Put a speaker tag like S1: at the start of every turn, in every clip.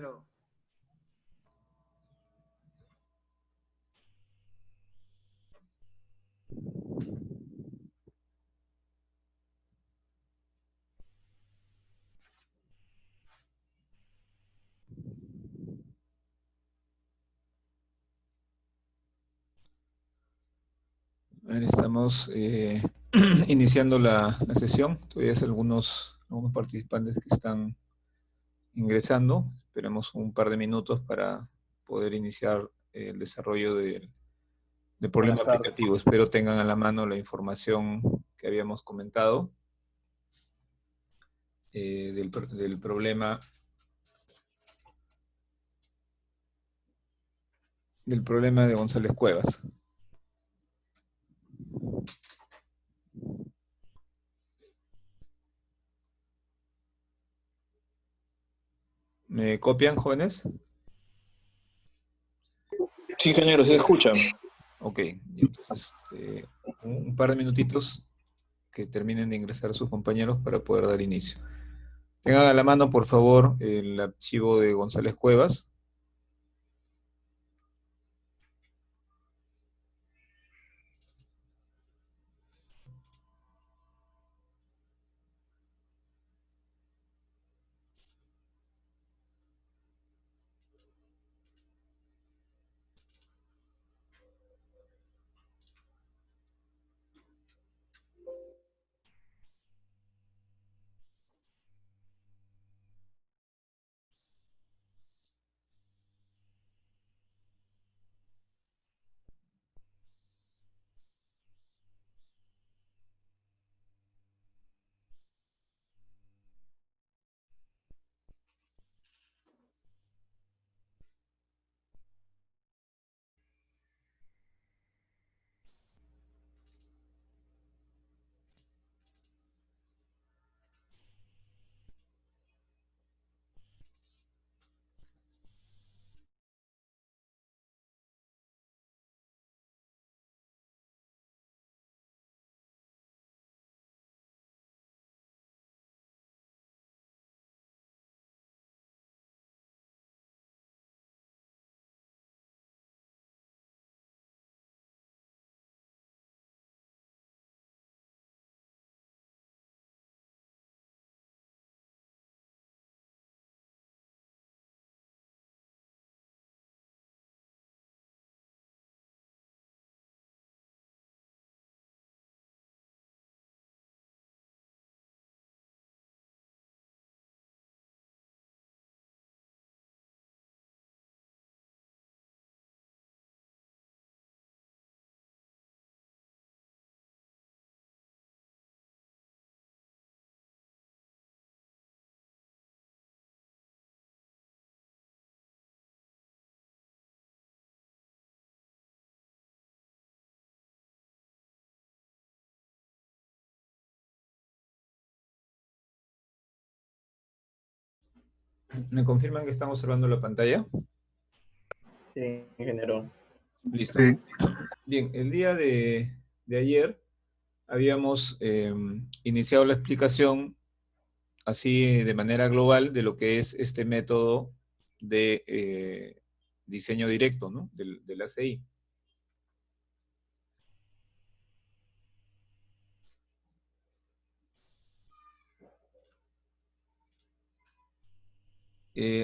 S1: Pero,
S2: A ver, estamos iniciando la sesión. Todavía hay algunos participantes que están ingresando. Esperemos un par de minutos para poder iniciar el desarrollo del problema
S3: Buenas tardes.
S2: aplicativo. Espero tengan a la mano la información que habíamos comentado del problema de González Cuevas. ¿Me copian, jóvenes?
S3: Sí, ingeniero, se escucha.
S2: Ok, y entonces un par de minutitos que terminen de ingresar sus compañeros para poder dar inicio. Tengan a la mano, por favor, el archivo de González Cuevas. ¿Me confirman que estamos observando la pantalla?
S3: Sí, ingeniero.
S2: Listo.
S1: sí,
S2: Bien, el día de ayer habíamos iniciado la explicación así de manera global de lo que es este método de diseño directo, ¿no? Del ACI.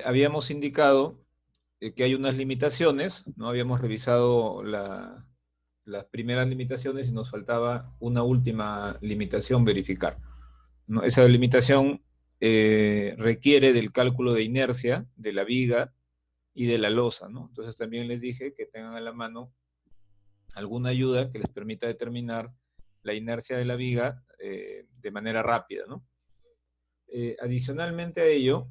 S2: Habíamos indicado que hay unas limitaciones, ¿no? Habíamos revisado las primeras limitaciones y nos faltaba una última limitación verificar, ¿no? Esa limitación requiere del cálculo de inercia de la viga y de la losa, ¿no? Entonces también les dije que tengan a la mano alguna ayuda que les permita determinar la inercia de la viga de manera rápida, ¿no? Adicionalmente a ello,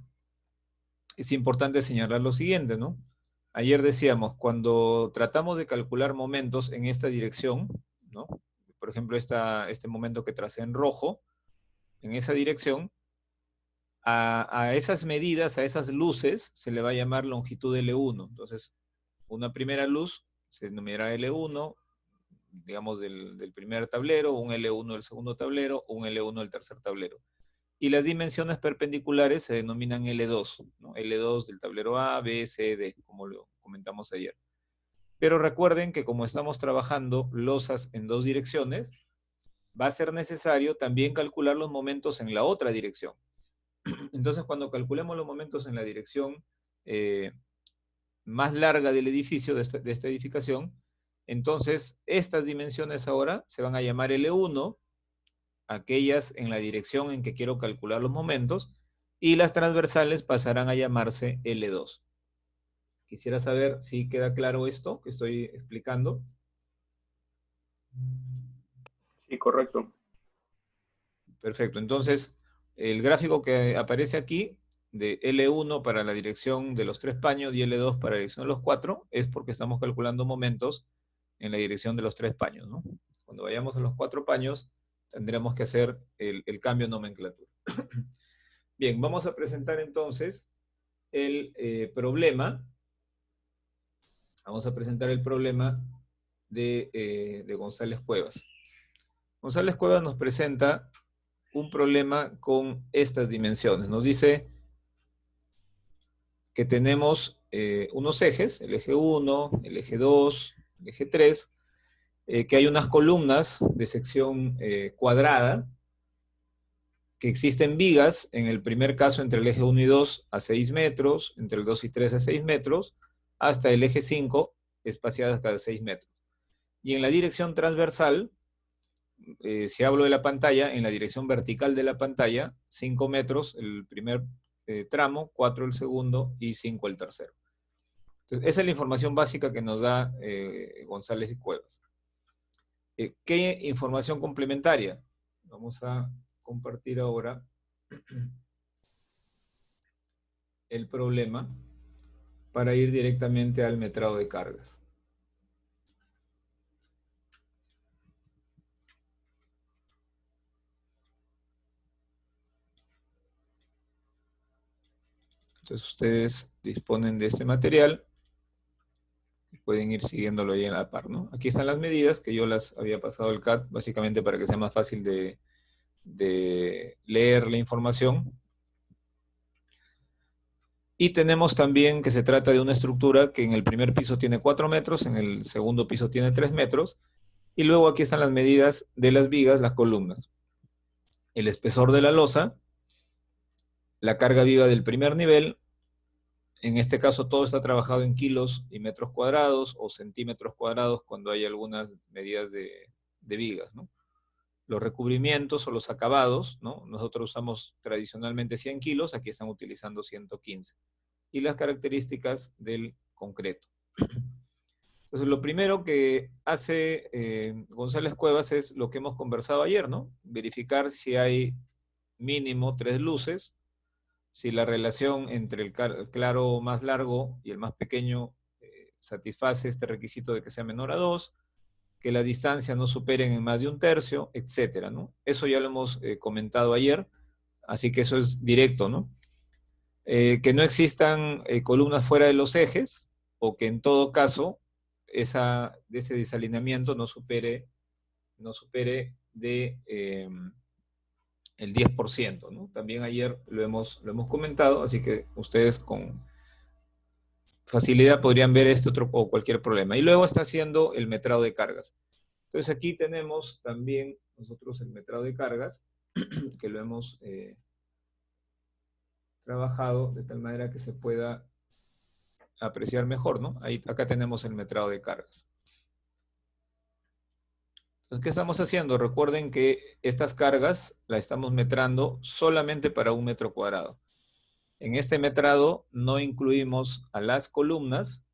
S2: es importante señalar lo siguiente, ¿no? Ayer decíamos, cuando tratamos de calcular momentos en esta dirección, ¿no? Por ejemplo, este momento que tracé en rojo, en esa dirección, a esas medidas, a esas luces, se le va a llamar longitud L1. Entonces, una primera luz se denominará L1, digamos, del primer tablero, un L1 del segundo tablero, un L1 del tercer tablero. y las dimensiones perpendiculares se denominan L2, ¿no? L2 del tablero A, B, C, D, como lo comentamos ayer. Pero recuerden que como estamos trabajando losas en dos direcciones, va a ser necesario también calcular los momentos en la otra dirección. Entonces, cuando calculemos los momentos en la dirección más larga del edificio, de esta edificación, entonces estas dimensiones ahora se van a llamar L1, aquellas en la dirección en que quiero calcular los momentos, y las transversales pasarán a llamarse L2. Quisiera saber si queda claro esto que estoy explicando.
S3: Sí, correcto.
S2: Perfecto. Entonces, el gráfico que aparece aquí de L1 para la dirección de los 3 paños y L2 para la dirección de los 4 es porque estamos calculando momentos en la dirección de los 3 paños, ¿no? Cuando vayamos a los 4 paños, tendremos que hacer el cambio de nomenclatura. Bien, vamos a presentar entonces el problema. Vamos a presentar el problema de González Cuevas. González Cuevas nos presenta un problema con estas dimensiones. Nos dice que tenemos unos ejes, el eje 1, el eje 2, el eje 3, que hay unas columnas de sección cuadrada, que existen vigas, en el primer caso entre el eje 1 y 2 a 6 metros, entre el 2 y 3 a 6 metros, hasta el eje 5 espaciadas cada 6 metros. Y en la dirección transversal, si hablo de la pantalla, en la dirección vertical de la pantalla, 5 metros el primer tramo, 4 el segundo y 5 el tercero. Entonces, esa es la información básica que nos da González y Cuevas. ¿Qué información complementaria? Vamos a compartir ahora el problema para ir directamente al metrado de cargas. Entonces ustedes disponen de este material, pueden ir siguiéndolo ahí en la par, ¿no? Aquí están las medidas que yo las había pasado al CAT, básicamente para que sea más fácil de leer la información. Y tenemos también que se trata de una estructura que en el primer piso tiene 4 metros, en el segundo piso tiene 3 metros, y luego aquí están las medidas de las vigas, las columnas. El espesor de la losa, la carga viva del primer nivel, en este caso todo está trabajado en kilos y metros cuadrados o centímetros cuadrados cuando hay algunas medidas de vigas, ¿no? Los recubrimientos o los acabados, ¿no? Nosotros usamos tradicionalmente 100 kilos, aquí están utilizando 115. Y las características del concreto. Entonces, lo primero que hace González Cuevas es lo que hemos conversado ayer, ¿no? Verificar si hay mínimo 3 luces, si la relación entre el claro más largo y el más pequeño satisface este requisito de que sea menor a 2, que la distancia no superen en más de 1/3, etcétera, ¿no? Eso ya lo hemos comentado ayer, así que eso es directo, ¿no? Que no existan columnas fuera de los ejes, o que en todo caso ese desalineamiento no supere de el 10%, ¿no? También ayer lo hemos comentado, así que ustedes con facilidad podrían ver este otro o cualquier problema. Y luego está haciendo el metrado de cargas. Entonces aquí tenemos también nosotros el metrado de cargas, que lo hemos trabajado de tal manera que se pueda apreciar mejor, ¿no? Acá tenemos el metrado de cargas. Entonces, ¿qué estamos haciendo? Recuerden que estas cargas las estamos metrando solamente para 1 metro cuadrado. En este metrado no incluimos a las columnas,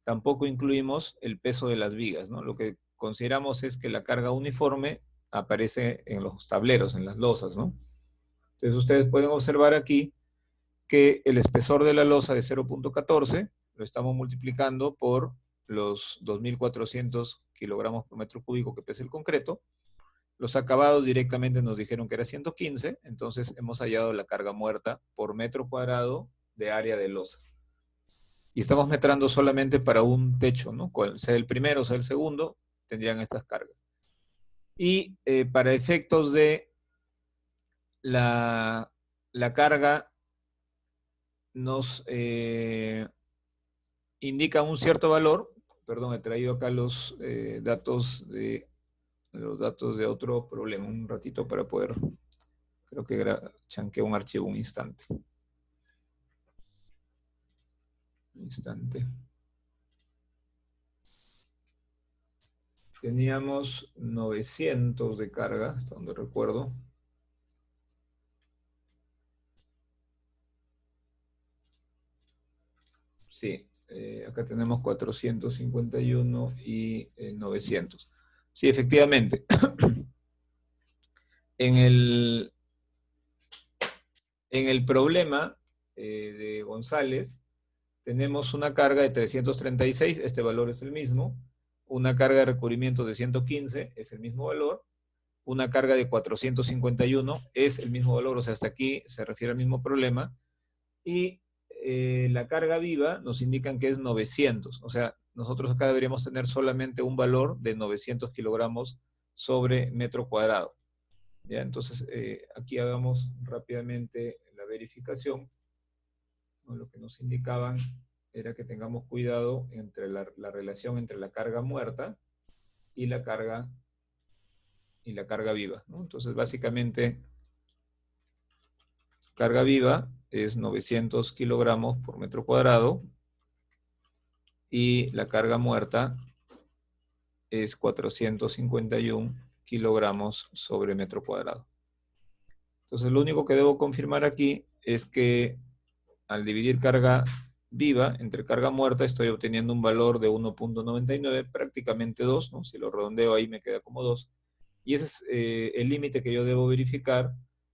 S2: tampoco incluimos el peso de las vigas, ¿no? Lo que consideramos es que la carga uniforme aparece en los tableros, en las losas, ¿no? Entonces ustedes pueden observar aquí que el espesor de la losa de 0.14 lo estamos multiplicando por los 2.400 kilogramos por metro cúbico que pesa el concreto. Los acabados directamente nos dijeron que era 115, entonces hemos hallado la carga muerta por metro cuadrado de área de losa. Y estamos metrando solamente para un techo, ¿no? Sea el primero, sea el segundo, tendrían estas cargas. Y para efectos de la carga nos indica un cierto valor. Perdón, he traído acá los datos de otro problema, un ratito para poder, creo que chanqueé un archivo un instante. Teníamos 900 de carga, hasta donde recuerdo. Sí, acá tenemos 451 y 900. Sí, efectivamente. En el problema de González, tenemos una carga de 336, este valor es el mismo. Una carga de recubrimiento de 115, es el mismo valor. Una carga de 451, es el mismo valor, o sea, hasta aquí se refiere al mismo problema. Y la carga viva nos indican que es 900, o sea, nosotros acá deberíamos tener solamente un valor de 900 kilogramos sobre metro cuadrado. ¿Ya? Entonces, aquí hagamos rápidamente la verificación. ¿No? Lo que nos indicaban era que tengamos cuidado entre la relación entre la carga muerta y la carga viva, ¿no? Entonces, básicamente, carga viva es 900 kilogramos por metro cuadrado y la carga muerta es 451 kilogramos sobre metro cuadrado. Entonces, lo único que debo confirmar aquí es que al dividir carga viva entre carga muerta estoy obteniendo un valor de 1.99, prácticamente 2, ¿no? Si lo redondeo ahí me queda como 2. Y ese es el límite que yo debo verificar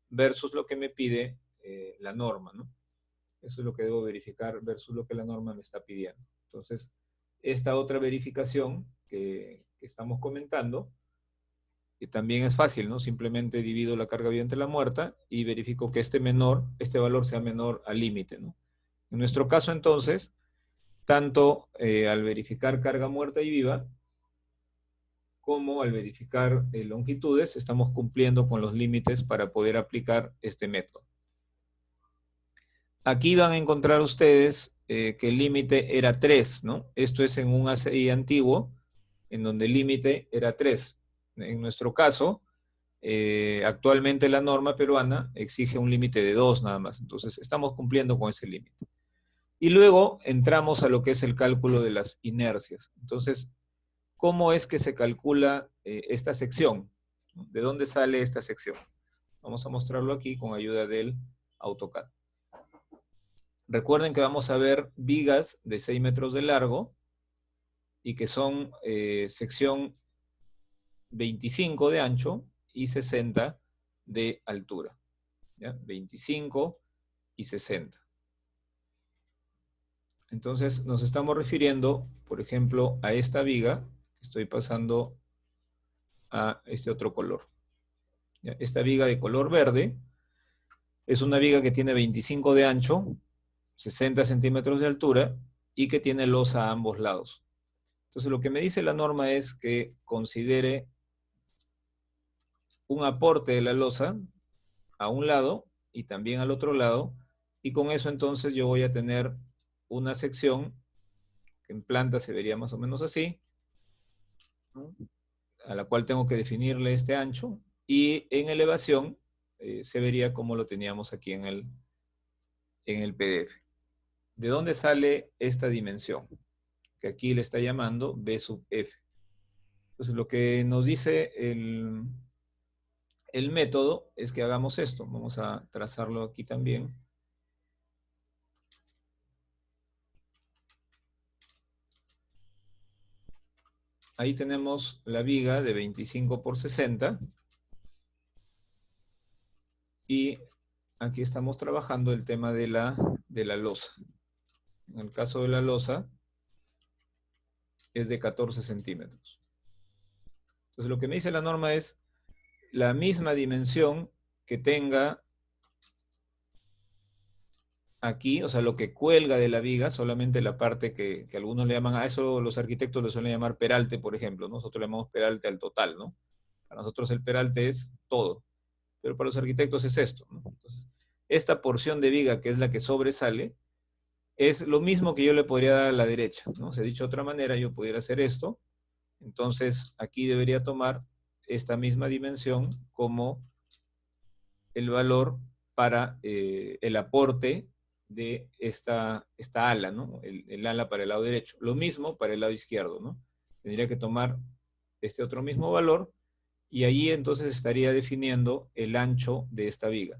S2: versus lo que me pide la norma, ¿no? Eso es lo que debo verificar versus lo que la norma me está pidiendo. Entonces, esta otra verificación que estamos comentando, que también es fácil, ¿no? Simplemente divido la carga viva entre la muerta y verifico que este valor sea menor al límite, ¿no? En nuestro caso, entonces, tanto al verificar carga muerta y viva, como al verificar longitudes, estamos cumpliendo con los límites para poder aplicar este método. Aquí van a encontrar ustedes que el límite era 3, ¿no? Esto es en un ACI antiguo, en donde el límite era 3. En nuestro caso, actualmente la norma peruana exige un límite de 2 nada más. Entonces, estamos cumpliendo con ese límite. Y luego entramos a lo que es el cálculo de las inercias. Entonces, ¿cómo es que se calcula esta sección? ¿De dónde sale esta sección? Vamos a mostrarlo aquí con ayuda del AutoCAD. Recuerden que vamos a ver vigas de 6 metros de largo y que son sección 25 de ancho y 60 de altura. ¿Ya? 25 y 60. Entonces nos estamos refiriendo, por ejemplo, a esta viga. Estoy pasando a este otro color. ¿Ya? Esta viga de color verde es una viga que tiene 25 de ancho, 60 centímetros de altura y que tiene losa a ambos lados. Entonces lo que me dice la norma es que considere un aporte de la losa a un lado y también al otro lado, y con eso entonces yo voy a tener una sección que en planta se vería más o menos así, ¿no? A la cual tengo que definirle este ancho, y en elevación se vería como lo teníamos aquí en el PDF. ¿De dónde sale esta dimensión? Que aquí le está llamando B sub F. Entonces lo que nos dice el método es que hagamos esto. Vamos a trazarlo aquí también. Ahí tenemos la viga de 25 por 60. Y aquí estamos trabajando el tema de la losa. En el caso de la losa es de 14 centímetros. Entonces lo que me dice la norma es la misma dimensión que tenga aquí, o sea, lo que cuelga de la viga, solamente la parte que algunos le llaman, a eso los arquitectos le suelen llamar peralte, por ejemplo. Nosotros le llamamos peralte al total, ¿no? Para nosotros el peralte es todo. pero para los arquitectos es esto, ¿no? Entonces, esta porción de viga, que es la que sobresale, es lo mismo que yo le podría dar a la derecha, ¿no? O sea, dicho de otra manera, yo pudiera hacer esto, entonces aquí debería tomar esta misma dimensión como el valor para el aporte de esta ala, ¿no? El ala para el lado derecho. Lo mismo para el lado izquierdo, ¿no? Tendría que tomar este otro mismo valor y ahí entonces estaría definiendo el ancho de esta viga.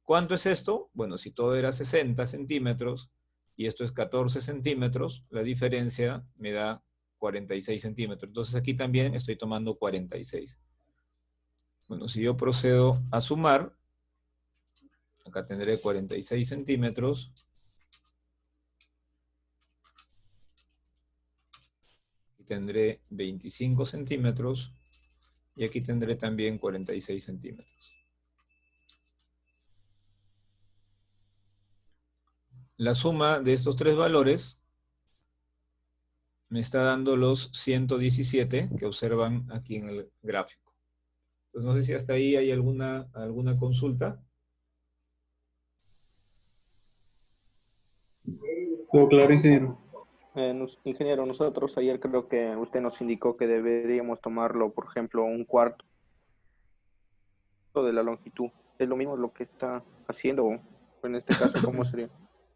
S2: ¿Cuánto es esto? Bueno, si todo era 60 centímetros y esto es 14 centímetros, la diferencia me da 46 centímetros. Entonces aquí también estoy tomando 46. Bueno, si yo procedo a sumar, acá tendré 46 centímetros. Aquí tendré 25 centímetros. Y aquí tendré también 46 centímetros. La suma de estos tres valores me está dando los 117 que observan aquí en el gráfico. Entonces no sé si hasta ahí hay alguna consulta.
S3: Todo claro, ingeniero.
S1: Ingeniero, nosotros ayer creo que usted nos indicó que deberíamos tomarlo, por ejemplo, un cuarto de la longitud. ¿Es lo mismo lo que está haciendo? O en este caso, ¿cómo sería?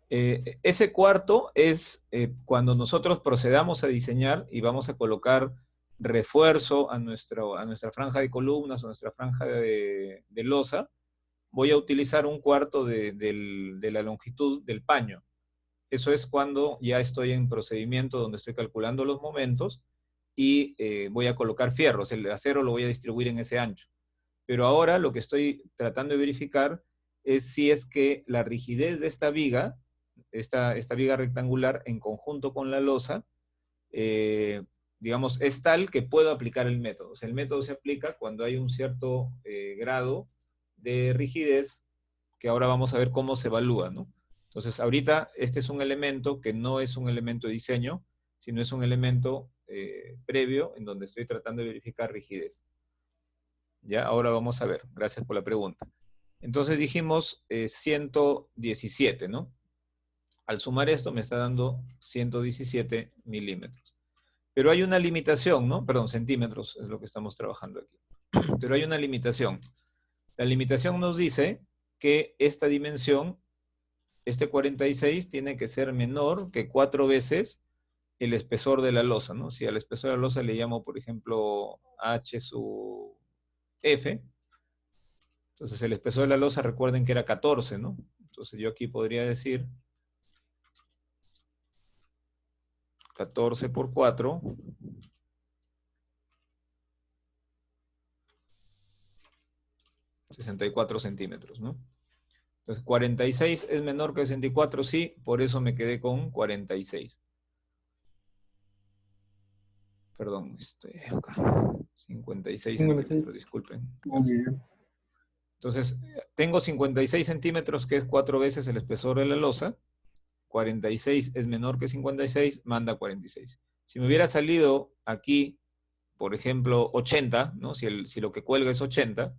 S2: Ese cuarto es cuando nosotros procedamos a diseñar y vamos a colocar refuerzo a nuestra franja de columnas o nuestra franja de losa, voy a utilizar un cuarto de la longitud del paño. Eso es cuando ya estoy en procedimiento donde estoy calculando los momentos y voy a colocar fierros. El acero lo voy a distribuir en ese ancho. Pero ahora lo que estoy tratando de verificar es si es que la rigidez de esta viga, esta viga rectangular en conjunto con la losa, digamos, es tal que puedo aplicar el método. O sea, el método se aplica cuando hay un cierto grado de rigidez, que ahora vamos a ver cómo se evalúa, ¿no? Entonces, ahorita este es un elemento que no es un elemento de diseño, sino es un elemento previo en donde estoy tratando de verificar rigidez. Ya, ahora vamos a ver. Gracias por la pregunta. Entonces dijimos 117, ¿no? Al sumar esto me está dando 117 milímetros. Pero hay una limitación, ¿no? Perdón, centímetros es lo que estamos trabajando aquí. Pero hay una limitación. La limitación nos dice que esta dimensión, este 46, tiene que ser menor que 4 veces el espesor de la losa, ¿no? Si al espesor de la losa le llamo, por ejemplo, H sub F, entonces el espesor de la losa, recuerden que era 14, ¿no? Entonces yo aquí podría decir 14 por 4, 64 centímetros, ¿no? Entonces 46 es menor que 64, sí, por eso me quedé con 46. Perdón, acá. 56 centímetros, disculpen. Entonces, tengo 56 centímetros, que es 4 veces el espesor de la losa. 46 es menor que 56, manda 46. Si me hubiera salido aquí, por ejemplo, 80, ¿no? Si lo que cuelga es 80,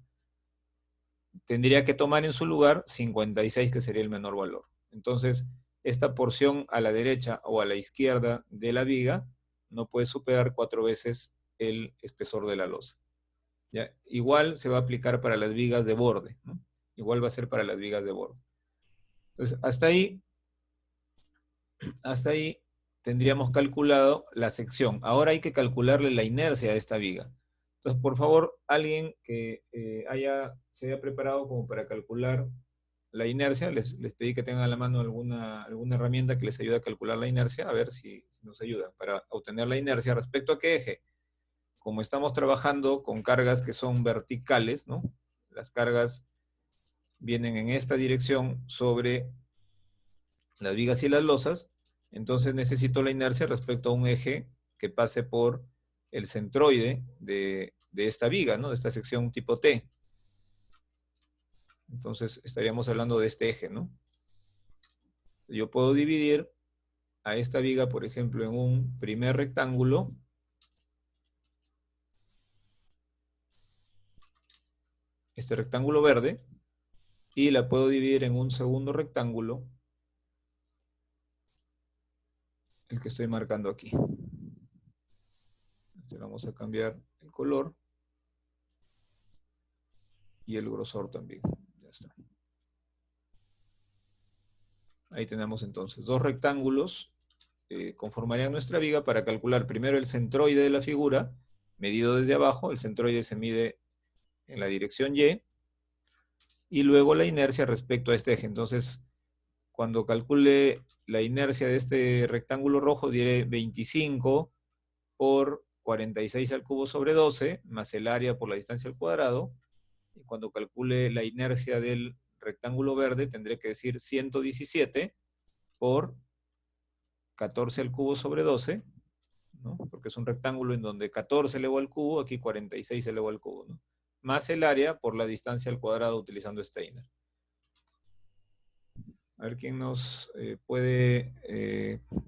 S2: tendría que tomar en su lugar 56, que sería el menor valor. Entonces, esta porción a la derecha o a la izquierda de la viga no puede superar 4 veces el espesor de la losa. ¿Ya? Igual se va a aplicar para las vigas de borde, ¿no? Igual va a ser para las vigas de borde. Entonces, hasta ahí tendríamos calculado la sección. Ahora hay que calcularle la inercia a esta viga. Entonces, por favor, alguien que se haya preparado como para calcular la inercia, les pedí que tengan a la mano alguna herramienta que les ayude a calcular la inercia, a ver si nos ayuda para obtener la inercia. ¿Respecto a qué eje? Como estamos trabajando con cargas que son verticales, ¿no? Las cargas vienen en esta dirección sobre las vigas y las losas, entonces necesito la inercia respecto a un eje que pase por el centroide de esta viga, ¿no? De esta sección tipo T. Entonces estaríamos hablando de este eje, ¿no? Yo puedo dividir a esta viga, por ejemplo, en un primer rectángulo, este rectángulo verde, y la puedo dividir en un segundo rectángulo, el que estoy marcando aquí. Entonces vamos a cambiar el color y el grosor también. Ya está. Ahí tenemos entonces dos rectángulos que conformarían nuestra viga para calcular primero el centroide de la figura, medido desde abajo. El centroide se mide en la dirección y luego la inercia respecto a este eje. Entonces, cuando calcule la inercia de este rectángulo rojo, diré 25 por 46 al cubo sobre 12, más el área por la distancia al cuadrado. Y cuando calcule la inercia del rectángulo verde, tendré que decir 117 por 14 al cubo sobre 12, ¿no? Porque es un rectángulo en donde 14 elevado al cubo, aquí 46 elevado al cubo, ¿no? Más el área por la distancia al cuadrado utilizando Steiner. A ver quién nos puede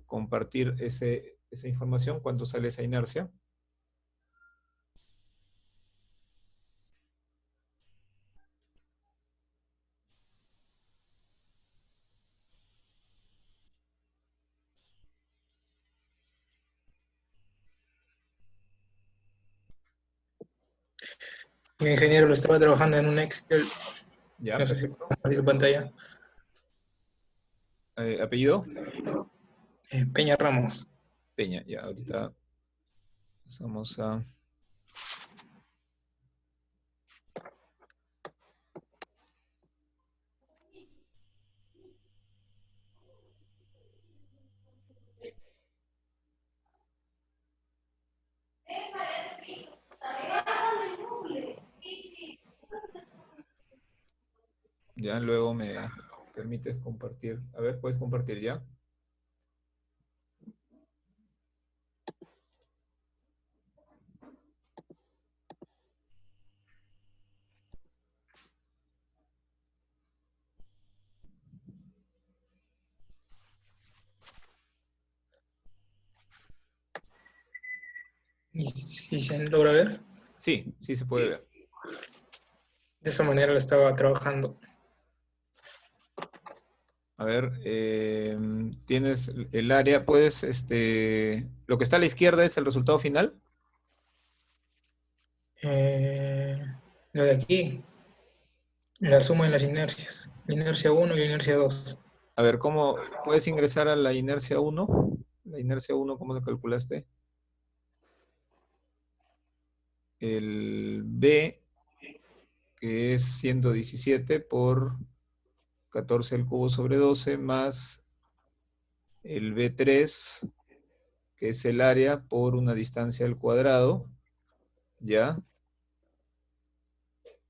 S2: compartir esa información, cuánto sale esa inercia.
S4: Mi ingeniero lo estaba trabajando en un Excel.
S2: Ya,
S4: No sé si
S2: perfecto.
S4: puedo compartir pantalla.
S2: ¿Apellido?
S4: Peña Ramos.
S2: Peña, ya, ahorita pasamos a... Ya, luego me permites compartir. A ver, ¿puedes compartir ya?
S4: ¿Y si se logra ver?
S2: Sí, sí se puede ver.
S4: De esa manera lo estaba trabajando.
S2: A ver, tienes el área, puedes, lo que está a la izquierda es el resultado final.
S4: Lo de aquí, la suma de las inercias. La inercia 1 y la inercia 2.
S2: A ver, ¿cómo puedes ingresar a la inercia 1? La inercia 1, ¿cómo la calculaste? El B, que es 117 por 14 al cubo sobre 12, más el B3, que es el área por una distancia al cuadrado. ¿Ya?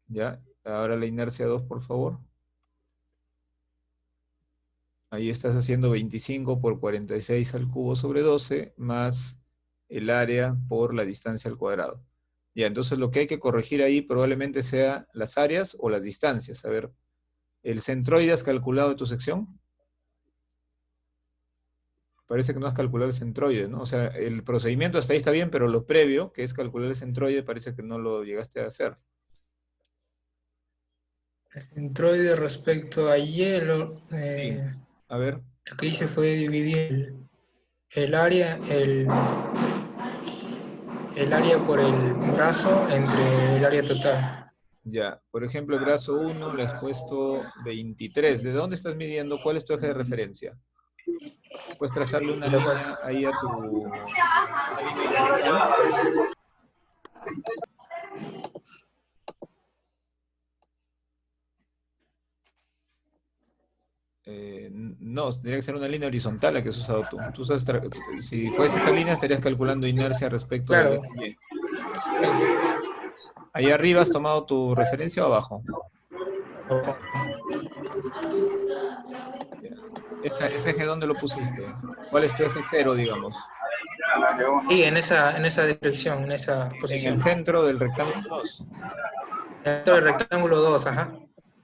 S2: ¿Ya? Ahora la inercia 2, por favor. Ahí estás haciendo 25 por 46 al cubo sobre 12, más el área por la distancia al cuadrado. Ya, entonces lo que hay que corregir ahí probablemente sea las áreas o las distancias. A ver, ¿el centroide has calculado de tu sección? Parece que no has calculado el centroide, ¿no? O sea, el procedimiento hasta ahí está bien, pero lo previo, que es calcular el centroide, parece que no lo llegaste a hacer.
S4: El centroide respecto a hielo,
S2: Sí. A ver.
S4: lo que hice fue dividir el área, el área por el brazo entre el área total.
S2: Ya, por ejemplo, el brazo 1 le has puesto 23. ¿De dónde estás midiendo? ¿Cuál es tu eje de referencia? Puedes trazarle una
S4: Y lo
S2: línea ahí a una línea horizontal. No, tendría que ser una línea horizontal la que has usado tú. Si fuese esa línea, estarías calculando inercia respecto del
S4: claro,
S2: eje Y. Ahí arriba has tomado tu referencia o abajo. Ya. ¿Ese eje dónde lo pusiste? ¿Cuál es tu eje cero, digamos?
S4: y en esa dirección, en esa
S2: En
S4: posición.
S2: el centro del rectángulo 2.
S4: Dentro del rectángulo 2, ajá.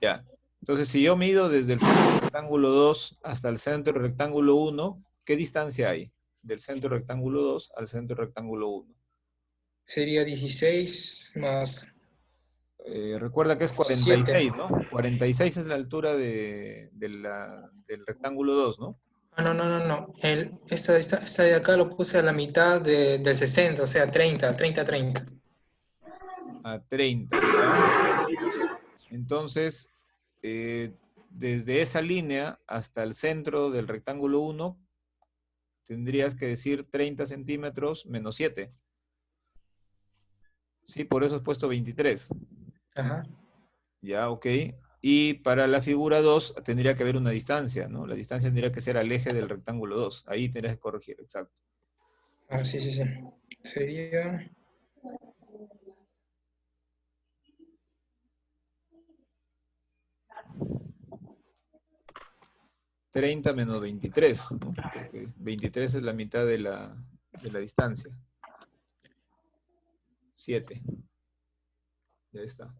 S2: Ya. Entonces, si yo mido desde el centro del rectángulo 2 hasta el centro del rectángulo 1, ¿qué distancia hay? Del centro del rectángulo 2 al centro del rectángulo 1.
S4: Sería 16 más
S2: Recuerda que es
S4: 7.
S2: 46, ¿no? 46 es la altura del rectángulo 2, ¿no?
S4: Ah, no, no, no, no. Esta de acá lo puse a la mitad del 60, o sea, 30.
S2: A 30, ¿ya? Entonces, desde esa línea hasta el centro del rectángulo 1, tendrías que decir 30 centímetros menos 7. Sí, por eso has puesto 23.
S4: Ajá.
S2: Ya, ok. Y para la figura 2 tendría que haber una distancia, ¿no? La distancia tendría que ser al eje del rectángulo 2. Ahí tendrías que corregir, exacto.
S4: Ah, sí, sí, sí. Sería
S2: 30 menos 23, ¿no? Porque 23 es la mitad de la distancia. 7. Ya está.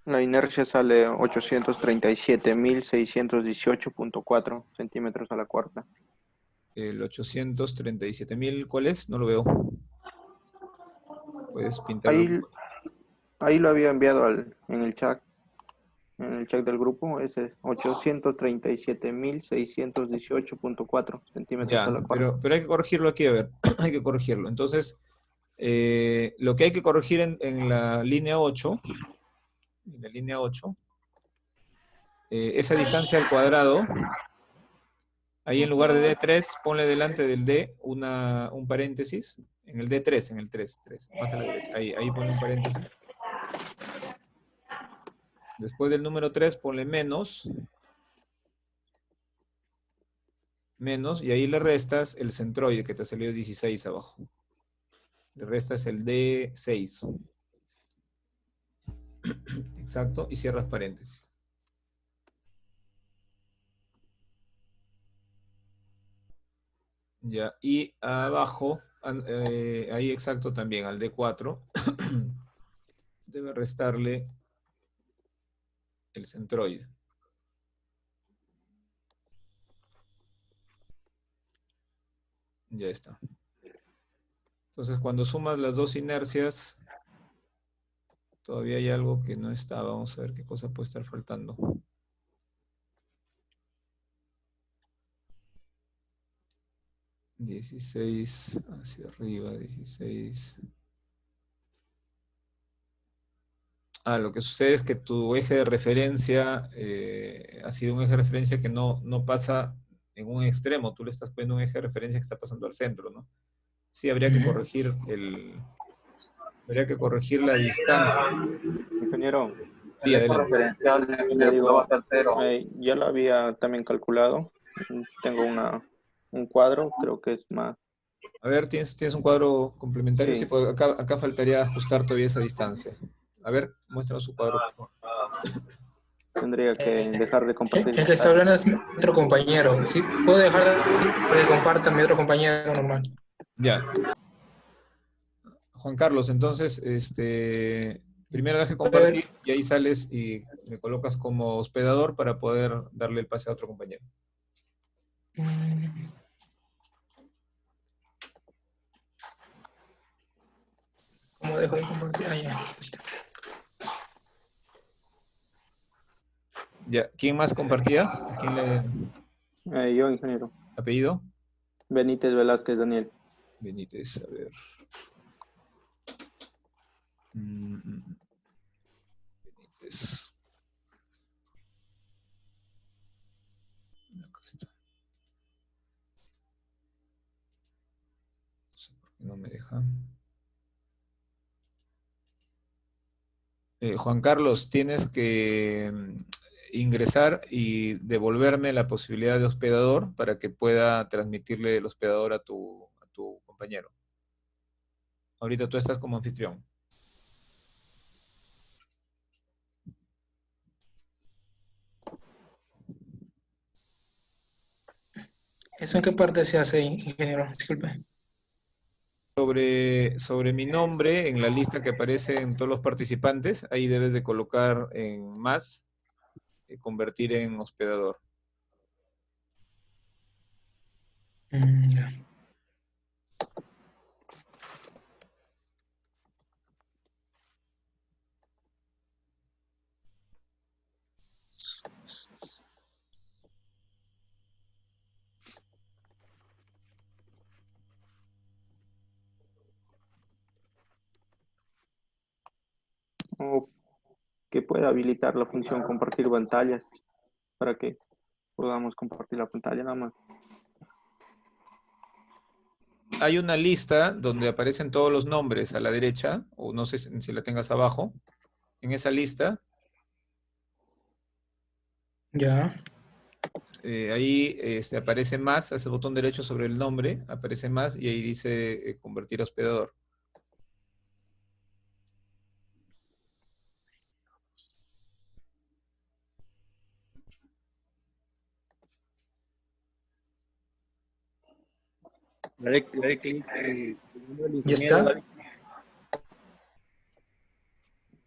S1: La inercia sale 837.618.4 centímetros a la cuarta.
S2: El 837.000, ¿cuál es? No lo veo. Puedes pintarlo.
S1: Ahí, ahí lo había enviado en el chat del grupo. Ese es 837.618.4 centímetros a
S2: Ya,
S1: la cuarta.
S2: pero hay que corregirlo aquí, a ver. Hay que corregirlo. Entonces, lo que hay que corregir en la línea 8, esa distancia al cuadrado, ahí en lugar de D3, ponle delante del D un paréntesis. En el D3, en el 3, más a la derecha. Ahí ponle un paréntesis. Después del número 3, ponle menos, y ahí le restas el centroide que te salió 16 abajo. Le restas el D6. Exacto, y cierras paréntesis. Ya, y abajo, ahí exacto también, al D4, debe restarle el centroide. Ya está. Entonces, cuando sumas las dos inercias, todavía hay algo que no está. Vamos a ver qué cosa puede estar faltando. 16 hacia arriba, 16. Lo que sucede es que tu eje de referencia ha sido un eje de referencia que no pasa en un extremo. Tú le estás poniendo un eje de referencia que está pasando al centro, ¿no? Sí, habría que
S4: Ujú.
S2: corregir la distancia.
S1: Ingeniero,
S2: Sí, adelante.
S1: le digo, ya lo había también calculado. Tengo un cuadro, creo que es más.
S2: A ver, ¿tienes un cuadro complementario? Sí,
S1: Sí,
S2: pues acá faltaría ajustar todavía esa distancia. A ver, muéstranos su cuadro, por favor.
S1: tendría que dejar de compartir
S4: El que está
S1: pantalla.
S4: hablando es mi otro compañero. ¿Sí? ¿Puedo dejar de que comparta mi otro compañero normal?
S2: Ya. Juan Carlos, entonces, primero deje
S4: Puede ver.
S2: compartir y ahí sales y me colocas como hospedador para poder darle el pase a otro compañero.
S4: Mm, ¿Cómo dejo de compartir? Ah, ya. Ahí está.
S2: Ya, ¿quién más compartía? ¿A quién le
S1: Yo, ingeniero.
S2: apellido?
S1: Benítez Velázquez Daniel.
S2: Benítez, a ver. Mm, Benítez. Acá está. No sé por qué no me deja. Juan Carlos, tienes que ingresar y devolverme la posibilidad de hospedador para que pueda transmitirle el hospedador a tu compañero. Ahorita tú estás como anfitrión.
S4: ¿Eso en qué parte se hace, ingeniero? Disculpe.
S2: Sobre mi nombre, en la lista que aparece en todos los participantes, ahí debes de colocar en más, convertir en hospedador.
S4: Ya.
S1: o que pueda habilitar la función compartir pantallas para que podamos compartir la pantalla nada más.
S2: Hay una lista donde aparecen todos los nombres a la derecha, o no sé si la tengas abajo. En esa lista,
S4: Ya.
S2: ahí aparece más, hace el botón derecho sobre el nombre, aparece más y ahí dice convertir a hospedador.
S3: Le haré clic en el
S4: ¿Ya
S3: ingeniero
S4: está?
S3: David.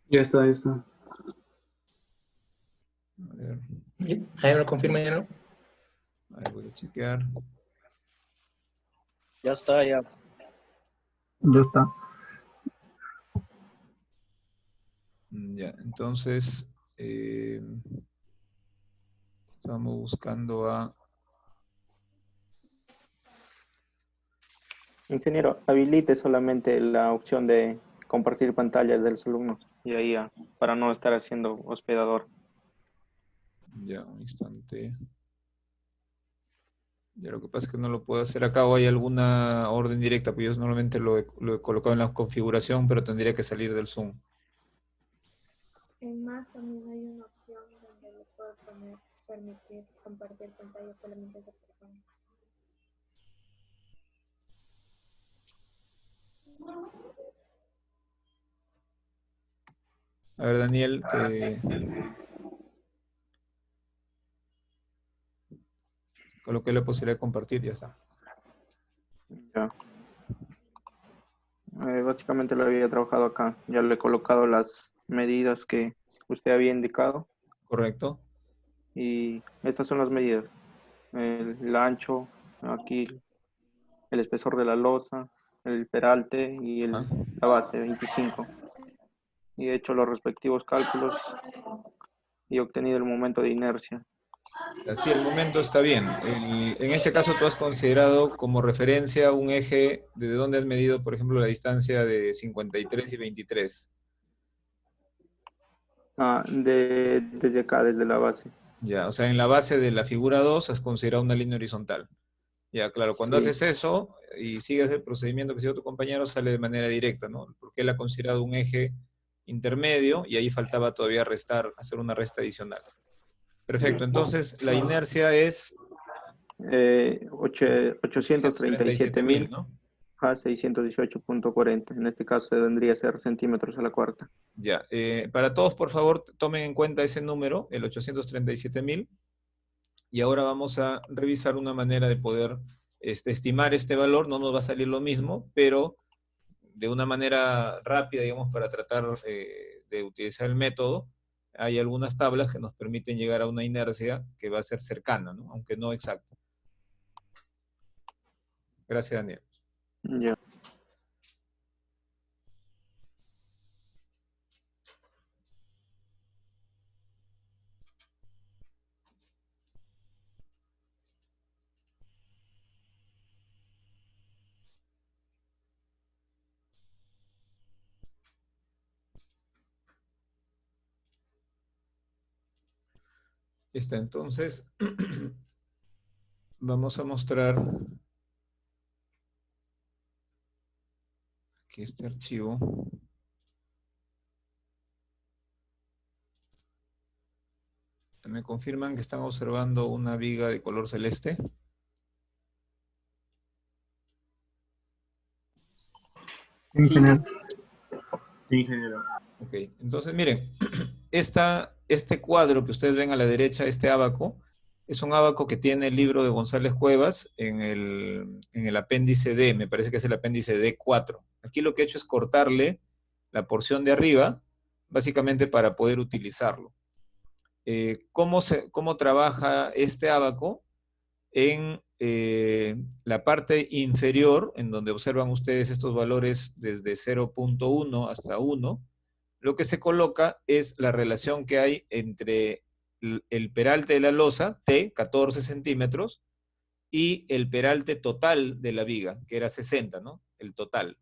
S3: Ya está, ya está.
S2: A ver,
S4: Ahí me lo confirma ya, ¿no?
S2: ahí voy a chequear.
S3: Ya está, ya.
S5: Ya está.
S2: Ya, entonces, estamos buscando a...
S1: Ingeniero, habilite solamente la opción de compartir pantallas de los alumnos y ahí para no estar haciendo hospedador.
S2: Ya, un instante. Ya, lo que pasa es que no lo puedo hacer acá o hay alguna orden directa, pues yo normalmente lo he colocado en la configuración, pero tendría que salir del Zoom.
S6: En más también hay una opción donde le puedo poner permitir compartir pantalla solamente de personas.
S2: A ver, Daniel, te coloqué la posibilidad de compartir, ya está.
S1: Ya. Básicamente lo había trabajado acá. Ya le he colocado las medidas que usted había indicado
S2: ¿Correcto?
S1: y estas son las medidas. El ancho, aquí el espesor de la losa, el peralte y
S2: Ajá.
S1: la base 25. Y he hecho los respectivos cálculos y he obtenido el momento de inercia.
S2: Así, el momento está bien. En este caso, tú has considerado como referencia un eje de dónde has medido, por ejemplo, la distancia de 53 y 23.
S1: Desde acá, desde la base.
S2: Ya, o sea, en la base de la figura 2 has considerado una línea horizontal. Ya, claro, cuando
S1: Sí.
S2: haces eso y sigues el procedimiento que sigue tu compañero, sale de manera directa, ¿no? Porque él ha considerado un eje intermedio y ahí faltaba todavía restar, hacer una resta adicional. Perfecto, entonces la inercia es
S1: 837.000
S2: ¿no?
S1: a 618.40. En este caso tendría que ser centímetros a la cuarta.
S2: Ya, para todos, por favor, tomen en cuenta ese número, el 837.000, y ahora vamos a revisar una manera de poder estimar este valor. No nos va a salir lo mismo, pero de una manera rápida, digamos, para tratar de utilizar el método, hay algunas tablas que nos permiten llegar a una inercia que va a ser cercana, ¿no? Aunque no exacta. Gracias, Daniel.
S1: Ya.
S2: Está, entonces, vamos a mostrar aquí este archivo. Me confirman que están observando una viga de color celeste.
S5: Ingeniero.
S3: Sí, ingeniero.
S2: Ok, entonces miren, este cuadro que ustedes ven a la derecha, este ábaco, es un ábaco que tiene el libro de González Cuevas en el apéndice D, me parece que es el apéndice D4. Aquí lo que he hecho es cortarle la porción de arriba, básicamente para poder utilizarlo. ¿Cómo trabaja este ábaco? En la parte inferior, en donde observan ustedes estos valores desde 0.1 hasta 1, lo que se coloca es la relación que hay entre el peralte de la losa, T, 14 centímetros, y el peralte total de la viga, que era 60, ¿no? El total.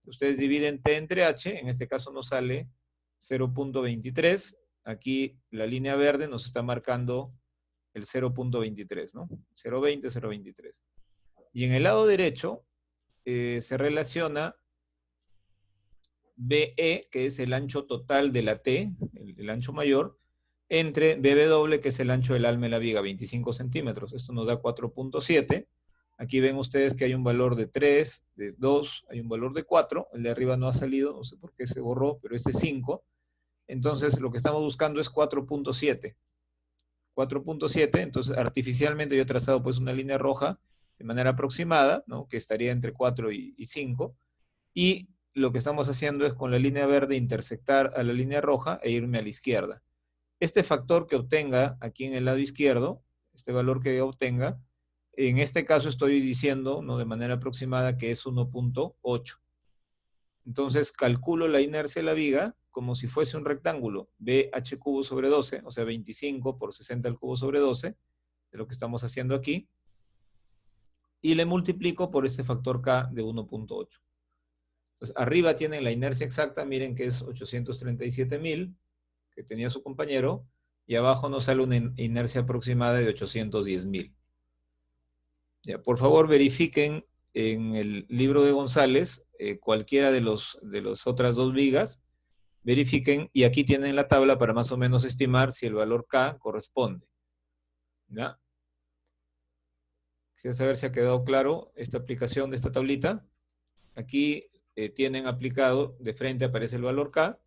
S2: Ustedes dividen T entre H, en este caso nos sale 0.23. Aquí la línea verde nos está marcando el 0.23, ¿no? 0.20, 0.23. Y en el lado derecho se relaciona BE, que es el ancho total de la T, el ancho mayor, entre BW, que es el ancho del alma de la viga, 25 centímetros. Esto nos da 4.7. Aquí ven ustedes que hay un valor de 3, de 2, hay un valor de 4. El de arriba no ha salido, no sé por qué se borró, pero este es 5. Entonces, lo que estamos buscando es 4.7. 4.7, entonces artificialmente yo he trazado pues una línea roja de manera aproximada, ¿no? Que estaría entre 4 y 5. Y lo que estamos haciendo es con la línea verde intersectar a la línea roja e irme a la izquierda. Este factor que obtenga aquí en el lado izquierdo, este valor que obtenga, en este caso estoy diciendo, ¿no? De manera aproximada que es 1.8. Entonces calculo la inercia de la viga como si fuese un rectángulo, BH cubo sobre 12, o sea 25 por 60 al cubo sobre 12, de lo que estamos haciendo aquí, y le multiplico por este factor K de 1.8. Entonces arriba tienen la inercia exacta, miren que es 837.000, que tenía su compañero, y abajo nos sale una inercia aproximada de 810.000. Ya, por favor verifiquen en el libro de González cualquiera de las otras dos vigas, verifiquen y aquí tienen la tabla para más o menos estimar si el valor K corresponde. ¿Ya? Quisiera saber si ha quedado claro esta aplicación de esta tablita. Aquí tienen aplicado, de frente aparece el valor K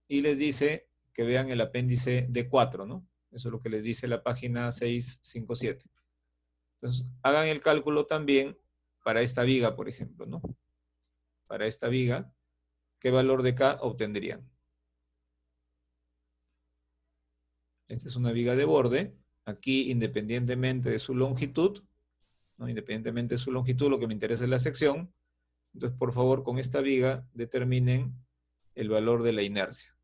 S2: y les dice que vean el apéndice D4, ¿no? Eso es lo que les dice la página 657. Entonces, hagan el cálculo también para esta viga, por ejemplo, ¿no? Para esta viga, ¿qué valor de K obtendrían? Esta es una viga de borde. Aquí, independientemente de su longitud, ¿no? Independientemente de su longitud, lo que me interesa es la sección. Entonces, por favor, con esta viga determinen el valor de la inercia.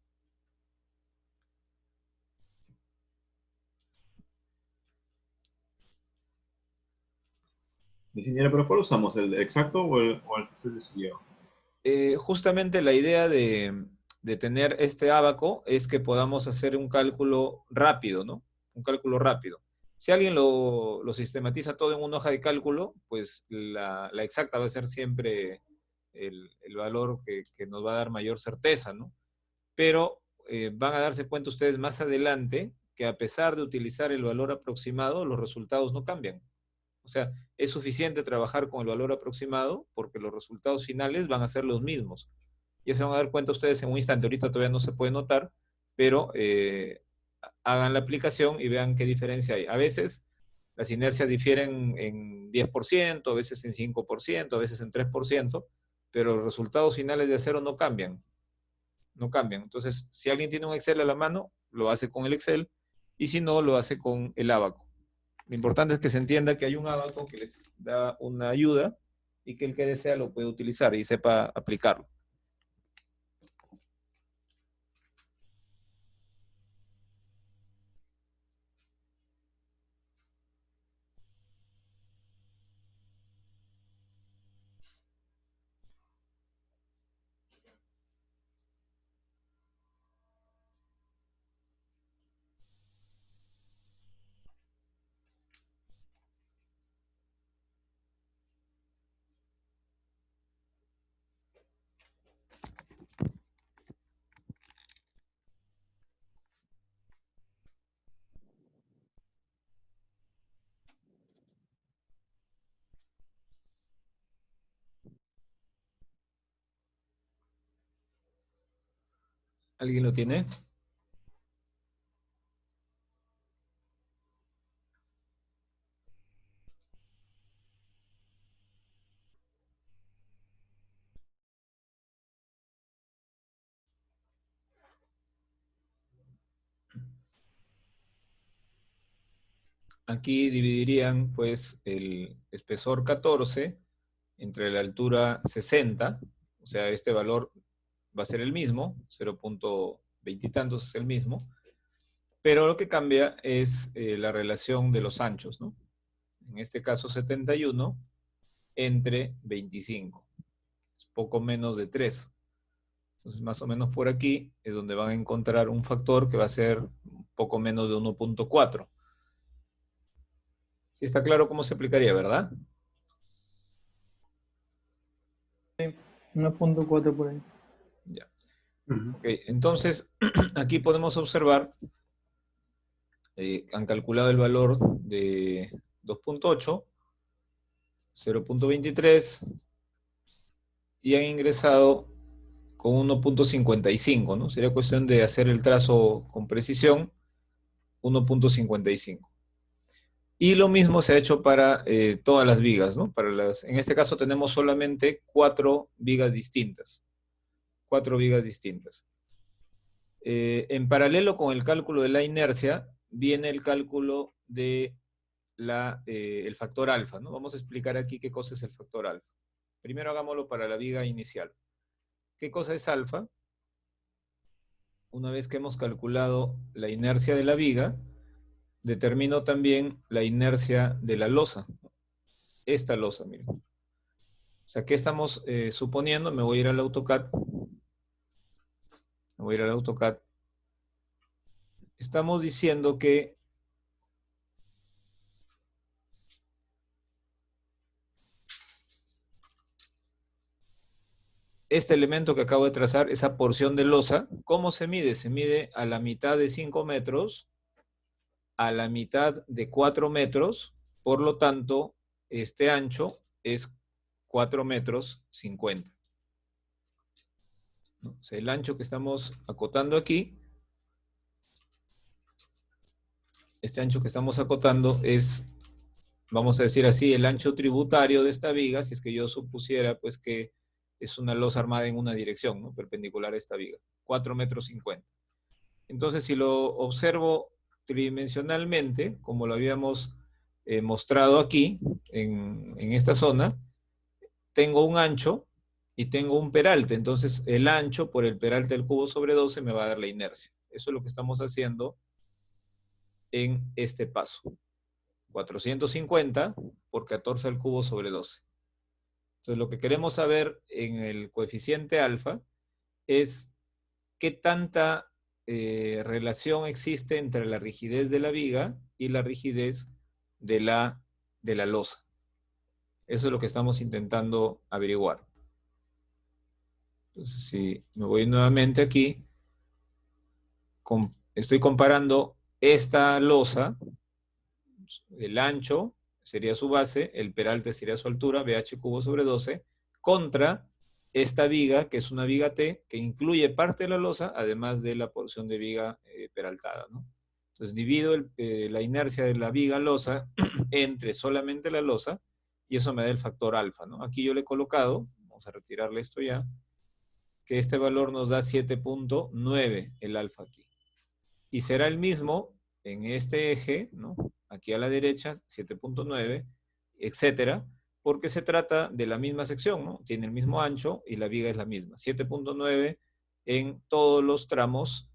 S7: Ingeniero, ¿pero cuál usamos? ¿El exacto o el que usted decidió?
S2: Justamente la idea de tener este ábaco es que podamos hacer un cálculo rápido, ¿no? Un cálculo rápido. Si alguien lo sistematiza todo en una hoja de cálculo, pues la exacta va a ser siempre el valor que nos va a dar mayor certeza, ¿no? Pero van a darse cuenta ustedes más adelante que a pesar de utilizar el valor aproximado, los resultados no cambian. O sea, es suficiente trabajar con el valor aproximado porque los resultados finales van a ser los mismos. Ya se van a dar cuenta ustedes en un instante, ahorita todavía no se puede notar, pero hagan la aplicación y vean qué diferencia hay. A veces las inercias difieren en 10%, a veces en 5%, a veces en 3%, pero los resultados finales de acero no cambian. No cambian. Entonces, si alguien tiene un Excel a la mano, lo hace con el Excel, y si no, lo hace con el ábaco. Lo importante es que se entienda que hay un ábaco que les da una ayuda y que el que desea lo puede utilizar y sepa aplicarlo. ¿Alguien lo tiene? Aquí dividirían pues el espesor 14 entre la altura 60, o sea, este valor va a ser el mismo, 0.20 y tantos es el mismo, pero lo que cambia es la relación de los anchos, ¿no? En este caso 71 entre 25, es poco menos de 3. Entonces, más o menos por aquí es donde van a encontrar un factor que va a ser un poco menos de 1.4. Sí está claro cómo se aplicaría, ¿verdad?
S5: 1.4 por ahí.
S2: Ya. Ok, entonces, aquí podemos observar, han calculado el valor de 2.8, 0.23 y han ingresado con 1.55, ¿no? Sería cuestión de hacer el trazo con precisión, 1.55. Y lo mismo se ha hecho para todas las vigas, ¿no? En este caso tenemos solamente 4 vigas distintas. 4 vigas distintas. En paralelo con el cálculo de la inercia, viene el cálculo de el factor alfa, ¿no? Vamos a explicar aquí qué cosa es el factor alfa. Primero hagámoslo para la viga inicial. ¿Qué cosa es alfa? Una vez que hemos calculado la inercia de la viga, determino también la inercia de la losa. Esta losa, miren. O sea, ¿qué estamos suponiendo? Me voy a ir al AutoCAD. Me voy a ir al AutoCAD. Estamos diciendo que este elemento que acabo de trazar, esa porción de losa, ¿cómo se mide? Se mide a la mitad de 5 metros, a la mitad de 4 metros, por lo tanto, este ancho es 4 metros 50. ¿No? O sea, el ancho que estamos acotando aquí, este ancho que estamos acotando es, vamos a decir así, el ancho tributario de esta viga, si es que yo supusiera pues que es una losa armada en una dirección, ¿no? Perpendicular a esta viga, 4 metros 50. Entonces, si lo observo tridimensionalmente, como lo habíamos mostrado aquí, en esta zona, tengo un ancho y tengo un peralte. Entonces, el ancho por el peralte del cubo sobre 12 me va a dar la inercia. Eso es lo que estamos haciendo en este paso. 450 por 14 al cubo sobre 12. Entonces, lo que queremos saber en el coeficiente alfa es qué tanta relación existe entre la rigidez de la viga y la rigidez de la losa. Eso es lo que estamos intentando averiguar. Entonces, si me voy nuevamente aquí, estoy comparando esta losa, el ancho sería su base, el peralte sería su altura, BH cubo sobre 12, contra esta viga, que es una viga T, que incluye parte de la losa, además de la porción de viga peraltada, ¿no? Entonces divido la inercia de la viga losa entre solamente la losa, y eso me da el factor alfa, ¿no? Aquí yo le he colocado, vamos a retirarle esto ya, que este valor nos da 7.9 el alfa aquí. Y será el mismo en este eje, ¿no? Aquí a la derecha, 7.9, etcétera, porque se trata de la misma sección, ¿no? Tiene el mismo ancho y la viga es la misma. 7.9 en todos los tramos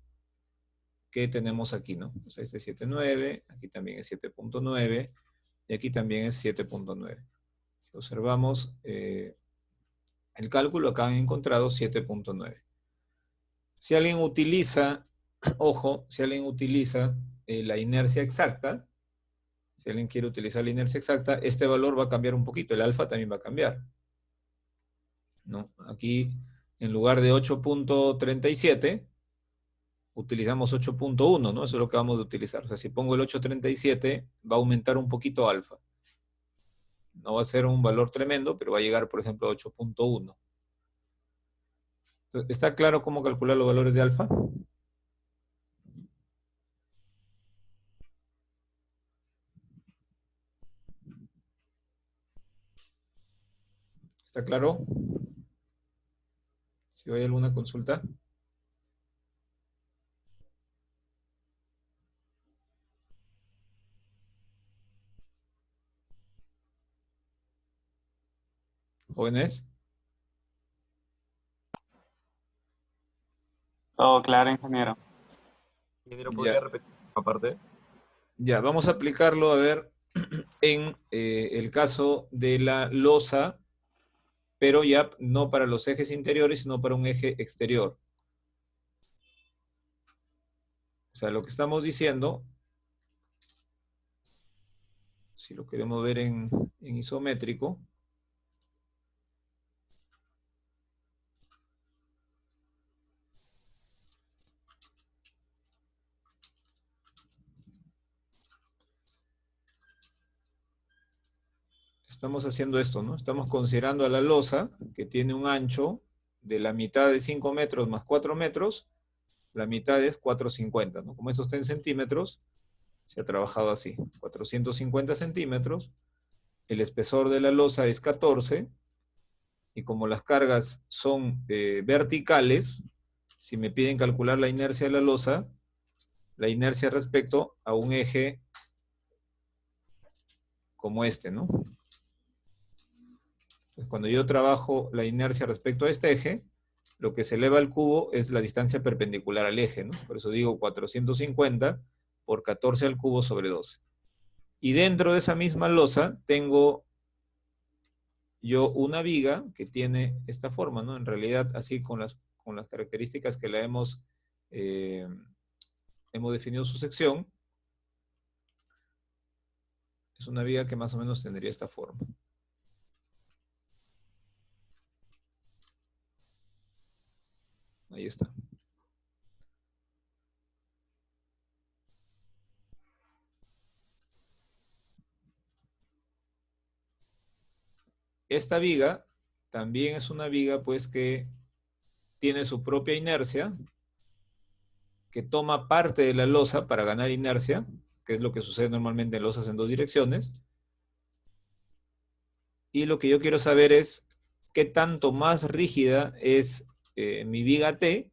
S2: que tenemos aquí, ¿no? O sea, este es 7.9, aquí también es 7.9 y aquí también es 7.9. Si observamos el cálculo, acá han encontrado 7.9. Si alguien utiliza, ojo, si alguien utiliza la inercia exacta, si alguien quiere utilizar la inercia exacta, este valor va a cambiar un poquito, el alfa también va a cambiar, ¿no? Aquí, en lugar de 8.37, utilizamos 8.1, ¿no? Eso es lo que vamos a utilizar. O sea, si pongo el 8.37, va a aumentar un poquito alfa. No va a ser un valor tremendo, pero va a llegar, por ejemplo, a 8.1. ¿Está claro cómo calcular los valores de alfa? ¿Está claro? Si hay alguna consulta. ¿Jóvenes?
S3: Todo claro, ingeniero.
S8: Ingeniero, ¿podría repetir aparte?
S2: Ya, vamos a aplicarlo, a ver, en el caso de la losa pero ya no para los ejes interiores, sino para un eje exterior. O sea, lo que estamos diciendo, si lo queremos ver en isométrico, estamos haciendo esto, ¿no? Estamos considerando a la losa, que tiene un ancho de la mitad de 5 metros más 4 metros, la mitad es 450, ¿no? Como esto está en centímetros, se ha trabajado así, 450 centímetros, el espesor de la losa es 14, y como las cargas son verticales, si me piden calcular la inercia de la losa, la inercia respecto a un eje como este, ¿no? Entonces, cuando yo trabajo la inercia respecto a este eje, lo que se eleva al cubo es la distancia perpendicular al eje, ¿no? Por eso digo 450 por 14 al cubo sobre 12. Y dentro de esa misma losa tengo yo una viga que tiene esta forma, ¿no? En realidad, así con las características que la hemos definido su sección, es una viga que más o menos tendría esta forma. Ahí está. Esta viga también es una viga, pues, que tiene su propia inercia, que toma parte de la losa para ganar inercia, que es lo que sucede normalmente en losas en dos direcciones. Y lo que yo quiero saber es qué tanto más rígida es mi viga T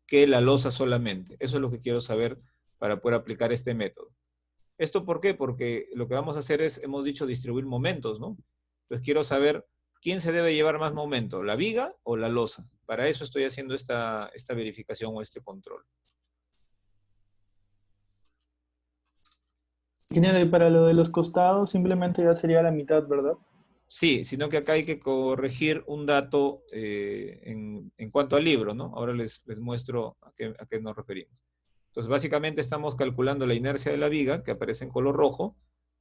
S2: que la losa solamente. Eso es lo que quiero saber para poder aplicar este método. ¿Esto por qué? Porque lo que vamos a hacer es, hemos dicho, distribuir momentos, ¿no? Entonces quiero saber quién se debe llevar más momento, ¿la viga o la losa? Para eso estoy haciendo esta verificación o este control.
S5: Ingeniero, y para lo de los costados simplemente ya sería la mitad, ¿verdad?
S2: Sí, sino que acá hay que corregir un dato en cuanto al libro, ¿no? Ahora les muestro a qué nos referimos. Entonces, básicamente estamos calculando la inercia de la viga, que aparece en color rojo,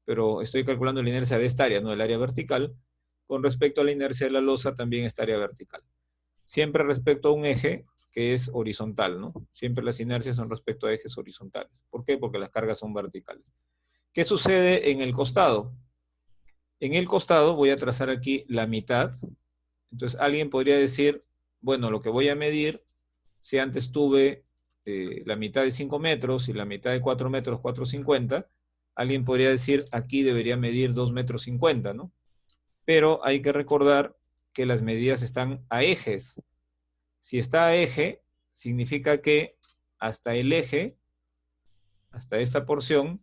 S2: pero estoy calculando la inercia de esta área, no del área vertical. Con respecto a la inercia de la losa, también esta área vertical. Siempre respecto a un eje que es horizontal, ¿no? Siempre las inercias son respecto a ejes horizontales. ¿Por qué? Porque las cargas son verticales. ¿Qué sucede en el costado? En el costado voy a trazar aquí la mitad. Entonces alguien podría decir, bueno, lo que voy a medir, si antes tuve la mitad de 5 metros y la mitad de 4 metros, 4,50, alguien podría decir, aquí debería medir 2,50 m, ¿no? Pero hay que recordar que las medidas están a ejes. Si está a eje, significa que hasta el eje, hasta esta porción,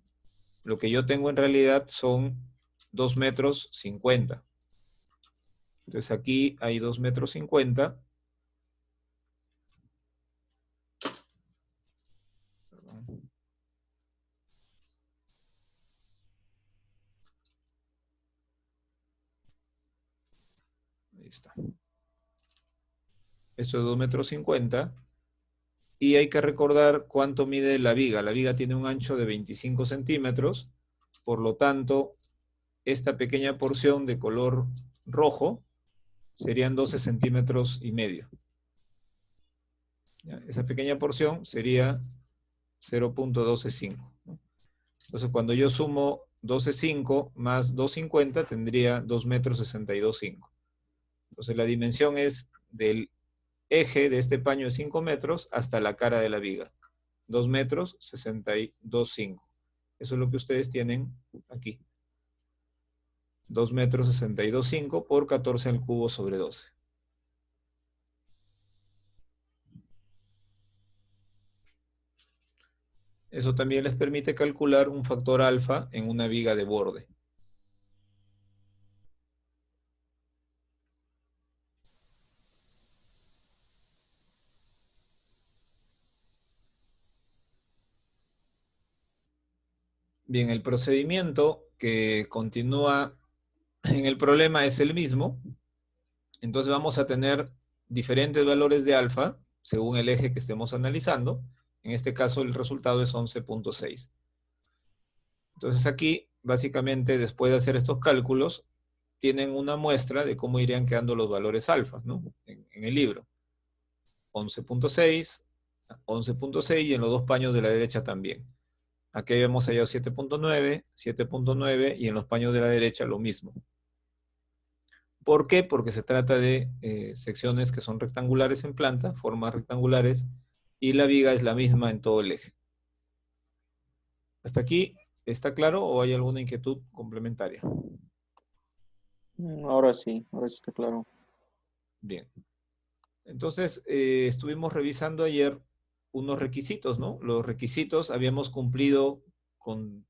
S2: lo que yo tengo en realidad son 2,50 m. Entonces aquí hay 2,50 m. Ahí está. Esto es 2,50 m. Y hay que recordar cuánto mide la viga. La viga tiene un ancho de 25 centímetros. Por lo tanto, esta pequeña porción de color rojo serían 12,5 centímetros. ¿Ya? Esa pequeña porción sería 0,125. ¿No? Entonces, cuando yo sumo 12,5 más 2,50, tendría 2,62,5 m. Entonces, la dimensión es del eje de este paño de 5 metros hasta la cara de la viga. 2,62,5 m. Eso es lo que ustedes tienen aquí. 2,62,5 m por 14 al cubo sobre 12. Eso también les permite calcular un factor alfa en una viga de borde. Bien, el procedimiento que continúa en el problema es el mismo. Entonces vamos a tener diferentes valores de alfa según el eje que estemos analizando. En este caso el resultado es 11.6. Entonces aquí, básicamente, después de hacer estos cálculos, tienen una muestra de cómo irían quedando los valores alfa, ¿no? En el libro. 11.6, 11.6 y en los dos paños de la derecha también. Aquí habíamos hallado 7.9, 7.9 y en los paños de la derecha lo mismo. ¿Por qué? Porque se trata de secciones que son rectangulares en planta, formas rectangulares, y la viga es la misma en todo el eje. ¿Hasta aquí está claro o hay alguna inquietud complementaria?
S1: Ahora sí está claro.
S2: Bien. Entonces, estuvimos revisando ayer unos requisitos, ¿no? Los requisitos habíamos cumplido con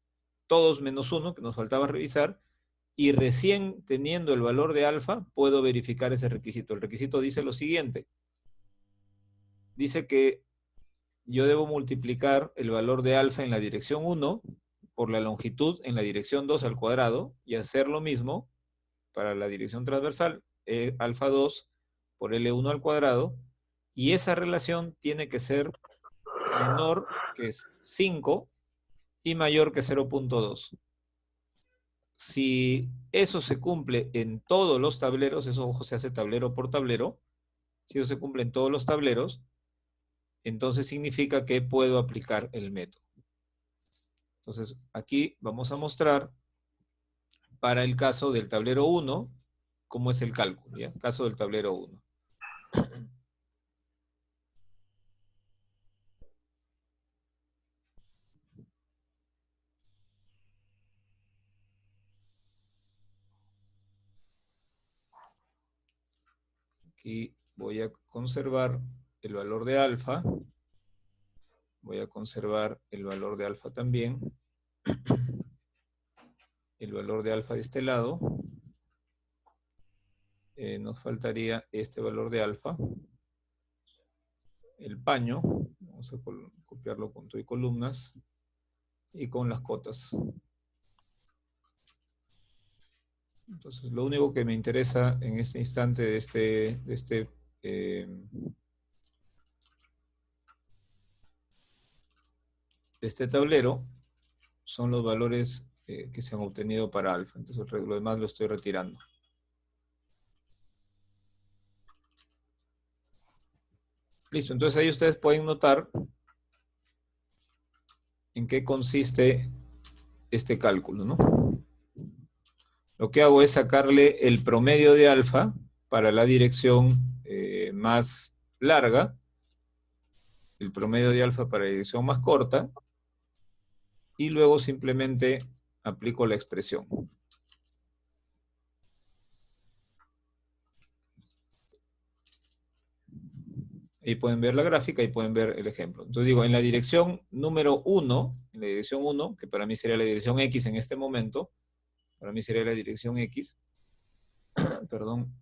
S2: todos menos uno, que nos faltaba revisar, y recién teniendo el valor de alfa, puedo verificar ese requisito. El requisito dice lo siguiente. Dice que yo debo multiplicar el valor de alfa en la dirección 1 por la longitud en la dirección 2 al cuadrado y hacer lo mismo para la dirección transversal, alfa 2 por L1 al cuadrado, y esa relación tiene que ser menor que 5 y mayor que 0.2. Si eso se cumple en todos los tableros, eso ojo, se hace tablero por tablero, si eso se cumple en todos los tableros, entonces significa que puedo aplicar el método. Entonces aquí vamos a mostrar para el caso del tablero 1, cómo es el cálculo, ¿ya? Caso del tablero 1. Aquí voy a conservar el valor de alfa. Voy a conservar el valor de alfa también. El valor de alfa de este lado. Nos faltaría este valor de alfa. El paño. Vamos a copiarlo con todo y columnas. Y con las cotas. Entonces, lo único que me interesa en este instante de este tablero son los valores que se han obtenido para alfa. Entonces, lo demás lo estoy retirando. Listo, entonces ahí ustedes pueden notar en qué consiste este cálculo, ¿no? Lo que hago es sacarle el promedio de alfa para la dirección más larga, el promedio de alfa para la dirección más corta, y luego simplemente aplico la expresión. Ahí pueden ver la gráfica y pueden ver el ejemplo. Entonces digo, en la dirección número 1, en la dirección 1, que para mí sería la dirección X en este momento, para mí sería la dirección X, perdón,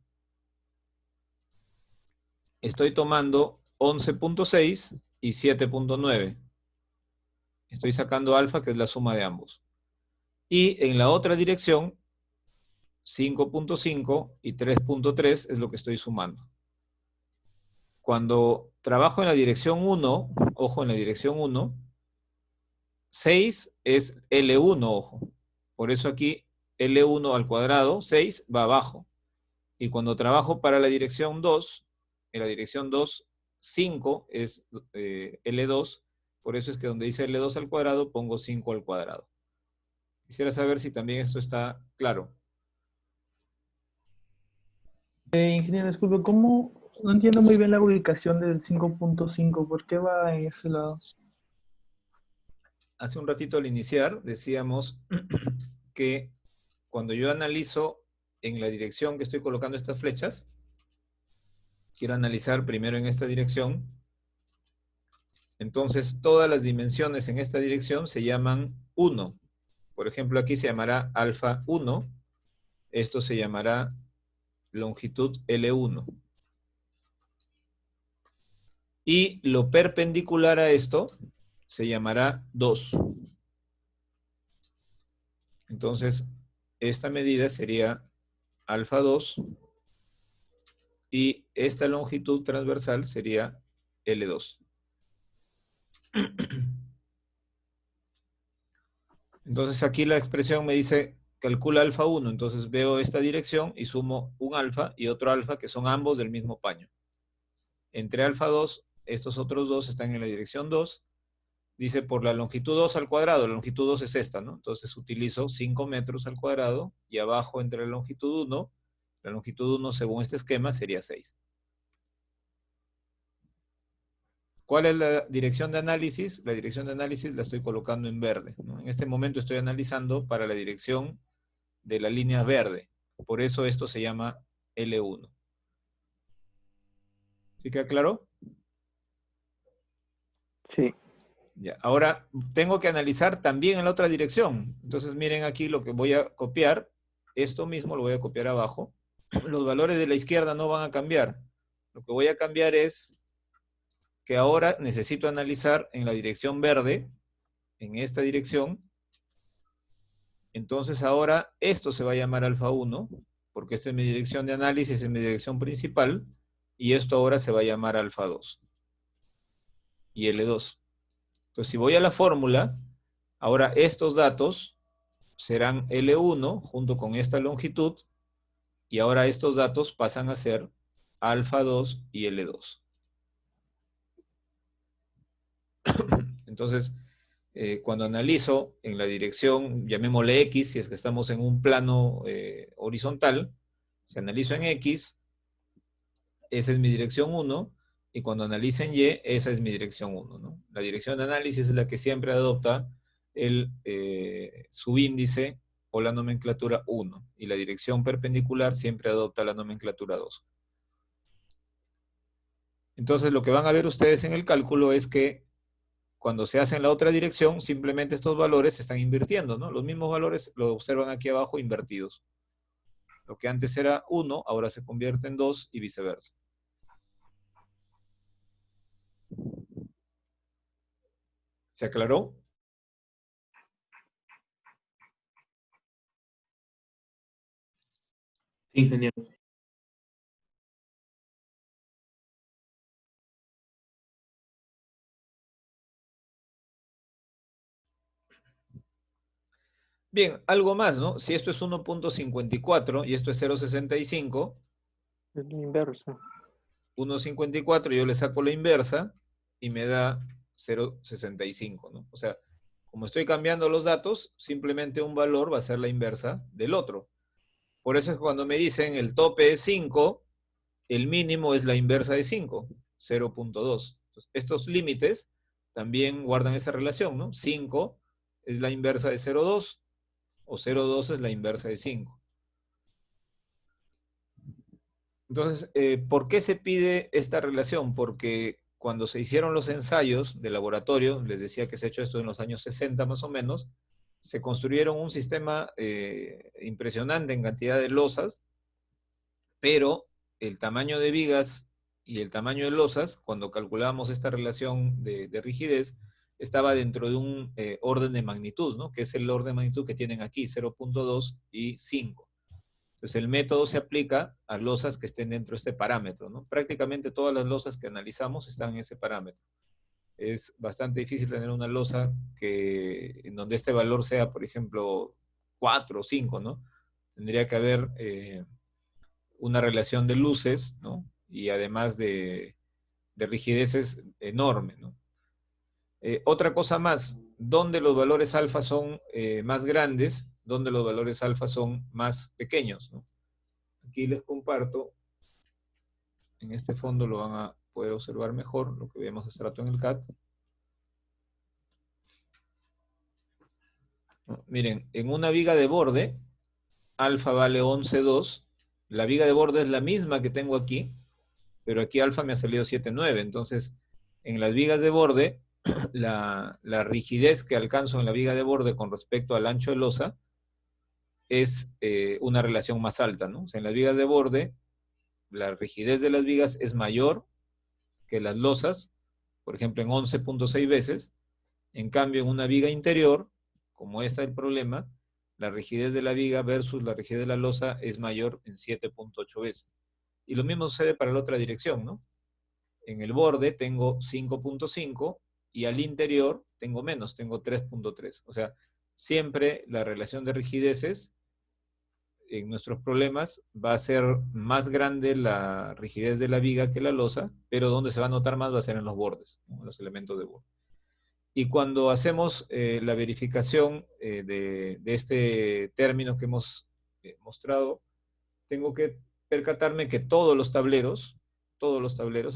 S2: estoy tomando 11.6 y 7.9. Estoy sacando alfa, que es la suma de ambos. Y en la otra dirección, 5.5 y 3.3 es lo que estoy sumando. Cuando trabajo en la dirección 1, ojo, en la dirección 1, 6 es L1, ojo. Por eso aquí L1 al cuadrado, 6, va abajo. Y cuando trabajo para la dirección 2, en la dirección 2, 5 es L2. Por eso es que donde dice L2 al cuadrado, pongo 5 al cuadrado. Quisiera saber si también esto está claro.
S5: Ingeniero, disculpe, ¿cómo? No entiendo muy bien la ubicación del 5.5. ¿Por qué va en ese lado?
S2: Hace un ratito al iniciar decíamos que cuando yo analizo en la dirección que estoy colocando estas flechas, quiero analizar primero en esta dirección, entonces todas las dimensiones en esta dirección se llaman 1. Por ejemplo, aquí se llamará alfa 1, esto se llamará longitud L1. Y lo perpendicular a esto se llamará 2. Entonces, esta medida sería alfa 2 y esta longitud transversal sería L2. Entonces aquí la expresión me dice, calcula alfa 1, entonces veo esta dirección y sumo un alfa y otro alfa que son ambos del mismo paño. Entre alfa 2, estos otros dos están en la dirección 2, dice por la longitud 2 al cuadrado, la longitud 2 es esta, ¿no? Entonces utilizo 5 metros al cuadrado y abajo entre la longitud 1 según este esquema sería 6. ¿Cuál es la dirección de análisis? La dirección de análisis la estoy colocando en verde, ¿no? En este momento estoy analizando para la dirección de la línea verde. Por eso esto se llama L1. ¿Sí queda claro?
S1: Sí.
S2: Ya. Ahora tengo que analizar también en la otra dirección. Entonces miren aquí lo que voy a copiar. Esto mismo lo voy a copiar abajo. Los valores de la izquierda no van a cambiar. Lo que voy a cambiar es que ahora necesito analizar en la dirección verde, en esta dirección. Entonces ahora esto se va a llamar alfa 1, porque esta es mi dirección de análisis, es mi dirección principal, y esto ahora se va a llamar alfa 2 y L2. Entonces si voy a la fórmula, ahora estos datos serán L1 junto con esta longitud, y ahora estos datos pasan a ser alfa 2 y L2. Entonces, cuando analizo en la dirección, llamémosle X, si es que estamos en un plano horizontal, si analizo en X, esa es mi dirección 1, y cuando analizo en Y, esa es mi dirección 1, ¿no? La dirección de análisis es la que siempre adopta el subíndice o la nomenclatura 1, y la dirección perpendicular siempre adopta la nomenclatura 2. Entonces, lo que van a ver ustedes en el cálculo es que cuando se hace en la otra dirección, simplemente estos valores se están invirtiendo, ¿no? Los mismos valores lo observan aquí abajo invertidos. Lo que antes era 1, ahora se convierte en 2 y viceversa. ¿Se aclaró?
S3: Sí, ingeniero.
S2: Bien, algo más, ¿no? Si esto es 1.54 y esto es 0.65,
S1: Es la inversa.
S2: 1.54 yo le saco la inversa y me da 0.65, ¿no? O sea, como estoy cambiando los datos, simplemente un valor va a ser la inversa del otro. Por eso es cuando me dicen el tope es 5, el mínimo es la inversa de 5, 0.2. Estos límites también guardan esa relación, ¿no? 5 es la inversa de 0.2 o 0.2 es la inversa de 5. Entonces, ¿por qué se pide esta relación? Porque cuando se hicieron los ensayos de laboratorio, les decía que se ha hecho esto en los años 60 más o menos, se construyeron un sistema impresionante en cantidad de losas, pero el tamaño de vigas y el tamaño de losas, cuando calculamos esta relación de rigidez, estaba dentro de un orden de magnitud, ¿no? Que es el orden de magnitud que tienen aquí, 0.2 y 5. Entonces el método se aplica a losas que estén dentro de este parámetro, ¿no? Prácticamente todas las losas que analizamos están en ese parámetro. Es bastante difícil tener una losa en donde este valor sea, por ejemplo, 4 o 5, ¿no? Tendría que haber una relación de luces, ¿no? Y además de rigideces enorme, ¿no? Otra cosa más, donde los valores alfa son más grandes, donde los valores alfa son más pequeños, ¿no? Aquí les comparto, en este fondo lo van a poder observar mejor, lo que vemos hace rato en el CAT. ¿No? Miren, en una viga de borde, alfa vale 11.2, la viga de borde es la misma que tengo aquí, pero aquí alfa me ha salido 7.9, entonces en las vigas de borde, la rigidez que alcanzo en la viga de borde con respecto al ancho de losa es una relación más alta, ¿no? O sea, en las vigas de borde, la rigidez de las vigas es mayor que las losas, por ejemplo, en 11.6 veces. En cambio, en una viga interior, como está el problema, la rigidez de la viga versus la rigidez de la losa es mayor en 7.8 veces. Y lo mismo sucede para la otra dirección, ¿no? En el borde tengo 5.5 y al interior tengo menos, tengo 3.3. O sea, siempre la relación de rigideces en nuestros problemas va a ser más grande la rigidez de la viga que la losa, pero donde se va a notar más va a ser en los bordes, ¿no? En los elementos de borde. Y cuando hacemos la verificación de este término que hemos mostrado, tengo que percatarme que todos los tableros,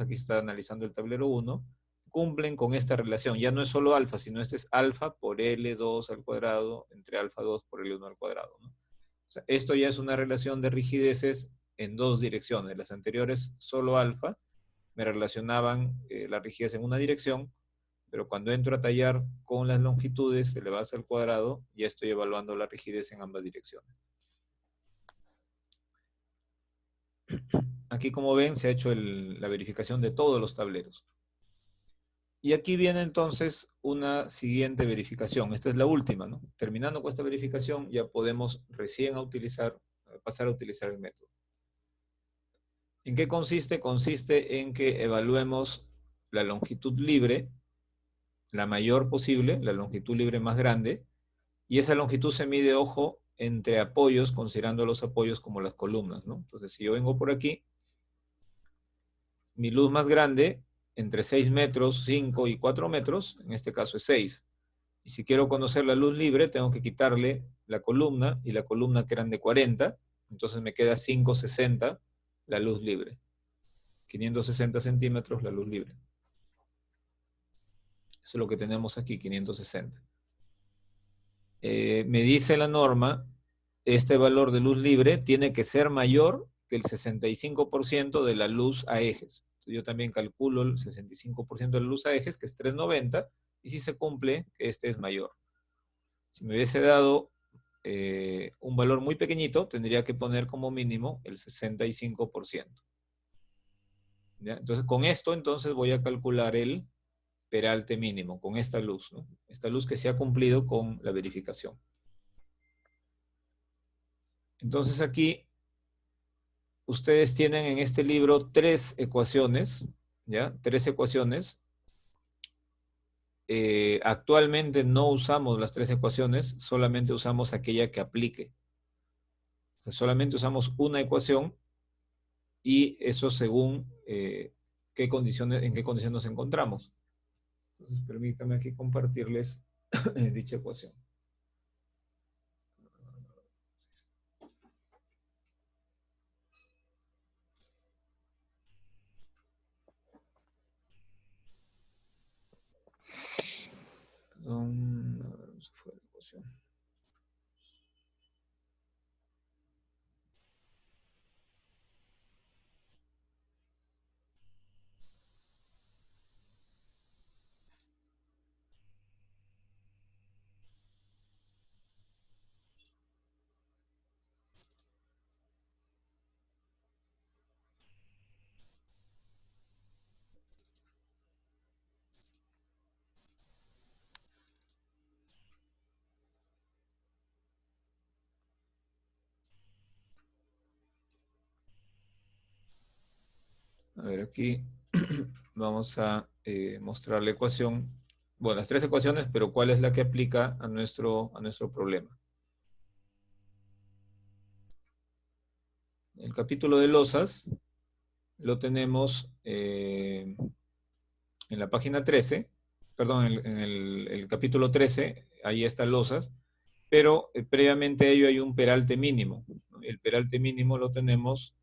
S2: aquí se está analizando el tablero 1, cumplen con esta relación. Ya no es solo alfa, sino este es alfa por L2 al cuadrado entre alfa 2 por L1 al cuadrado, ¿no? O sea, esto ya es una relación de rigideces en dos direcciones. Las anteriores, solo alfa, me relacionaban la rigidez en una dirección, pero cuando entro a tallar con las longitudes elevadas al cuadrado, ya estoy evaluando la rigidez en ambas direcciones. Aquí, como ven, se ha hecho la verificación de todos los tableros. Y aquí viene entonces una siguiente verificación. Esta es la última, ¿no? Terminando con esta verificación, ya podemos recién pasar a utilizar el método. ¿En qué consiste? Consiste en que evaluemos la longitud libre, la mayor posible, la longitud libre más grande, y esa longitud se mide, ojo, entre apoyos, considerando los apoyos como las columnas, ¿no? Entonces, si yo vengo por aquí, mi luz más grande, entre 6 metros, 5 y 4 metros, en este caso es 6. Y si quiero conocer la luz libre, tengo que quitarle la columna, y la columna que eran de 40, entonces me queda 560 la luz libre. 560 centímetros la luz libre. Eso es lo que tenemos aquí, 560. Me dice la norma, este valor de luz libre tiene que ser mayor que el 65% de la luz a ejes. Entonces, yo también calculo el 65% de la luz a ejes, que es 390, y si se cumple, este es mayor. Si me hubiese dado un valor muy pequeñito, tendría que poner como mínimo el 65%. ¿Ya? Entonces, con esto, entonces voy a calcular el peralte mínimo, con esta luz, ¿no? Esta luz que se ha cumplido con la verificación. Entonces aquí ustedes tienen en este libro 3 ecuaciones, ¿ya? 3 ecuaciones. Actualmente no usamos las 3 ecuaciones, solamente usamos aquella que aplique. O sea, solamente usamos una ecuación y eso según en qué condiciones nos encontramos. Entonces permítanme aquí compartirles dicha ecuación. Perdón, a ver, se fue la ecuación. A ver, aquí vamos a mostrar la ecuación. Bueno, las 3 ecuaciones, pero ¿cuál es la que aplica a nuestro problema? El capítulo de losas lo tenemos en la página 13, perdón, en el capítulo 13, ahí está losas, pero previamente a ello hay un peralte mínimo, ¿no? El peralte mínimo lo tenemos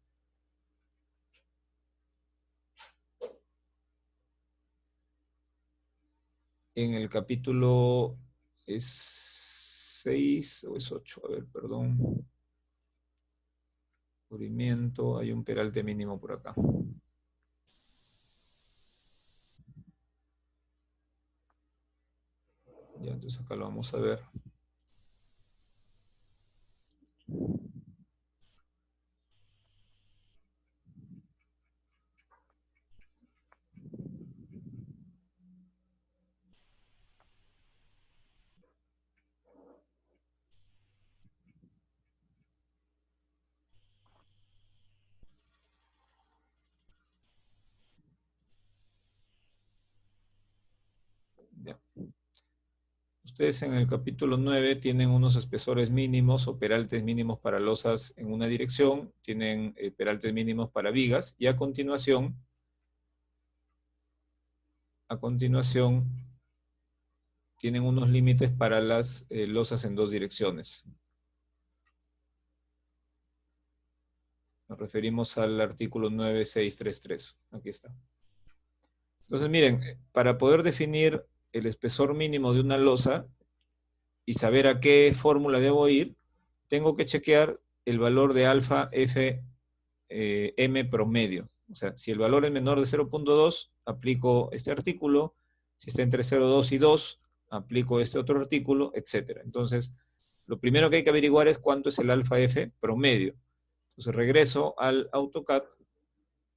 S2: en el capítulo 6 o es 8, a ver, perdón. Cubrimiento, hay un peralte mínimo por acá. Ya, entonces acá lo vamos a ver. Ya. Ustedes en el capítulo 9 tienen unos espesores mínimos o peraltes mínimos para losas en una dirección, tienen peraltes mínimos para vigas, y a continuación tienen unos límites para las losas en dos direcciones. Nos referimos al artículo 9633. Aquí está. Entonces, miren, para poder definir el espesor mínimo de una losa y saber a qué fórmula debo ir, tengo que chequear el valor de alfa F M promedio. O sea, si el valor es menor de 0.2, aplico este artículo. Si está entre 0.2 y 2, aplico este otro artículo, etc. Entonces, lo primero que hay que averiguar es cuánto es el alfa F promedio. Entonces regreso al AutoCAD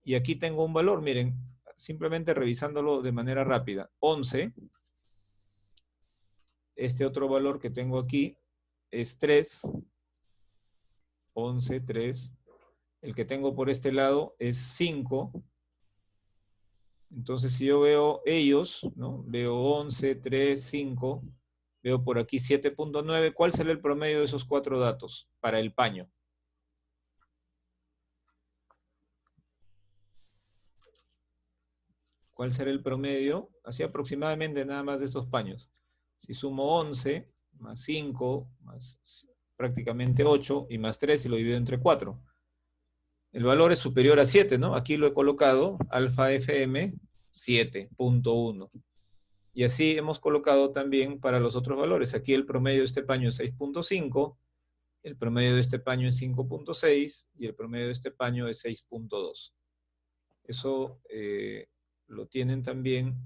S2: y aquí tengo un valor, miren, simplemente revisándolo de manera rápida. 11. Este otro valor que tengo aquí es 3. 11, 3. El que tengo por este lado es 5. Entonces, si yo veo ellos, ¿no? Veo 11, 3, 5. Veo por aquí 7.9. ¿Cuál será el promedio de esos cuatro datos para el paño? ¿Cuál será el promedio? Así aproximadamente nada más de estos paños. Si sumo 11, más 5, más prácticamente 8, y más 3 y lo divido entre 4. El valor es superior a 7, ¿no? Aquí lo he colocado, alfa FM 7.1. Y así hemos colocado también para los otros valores. Aquí el promedio de este paño es 6.5, el promedio de este paño es 5.6 y el promedio de este paño es 6.2. Eso lo tienen también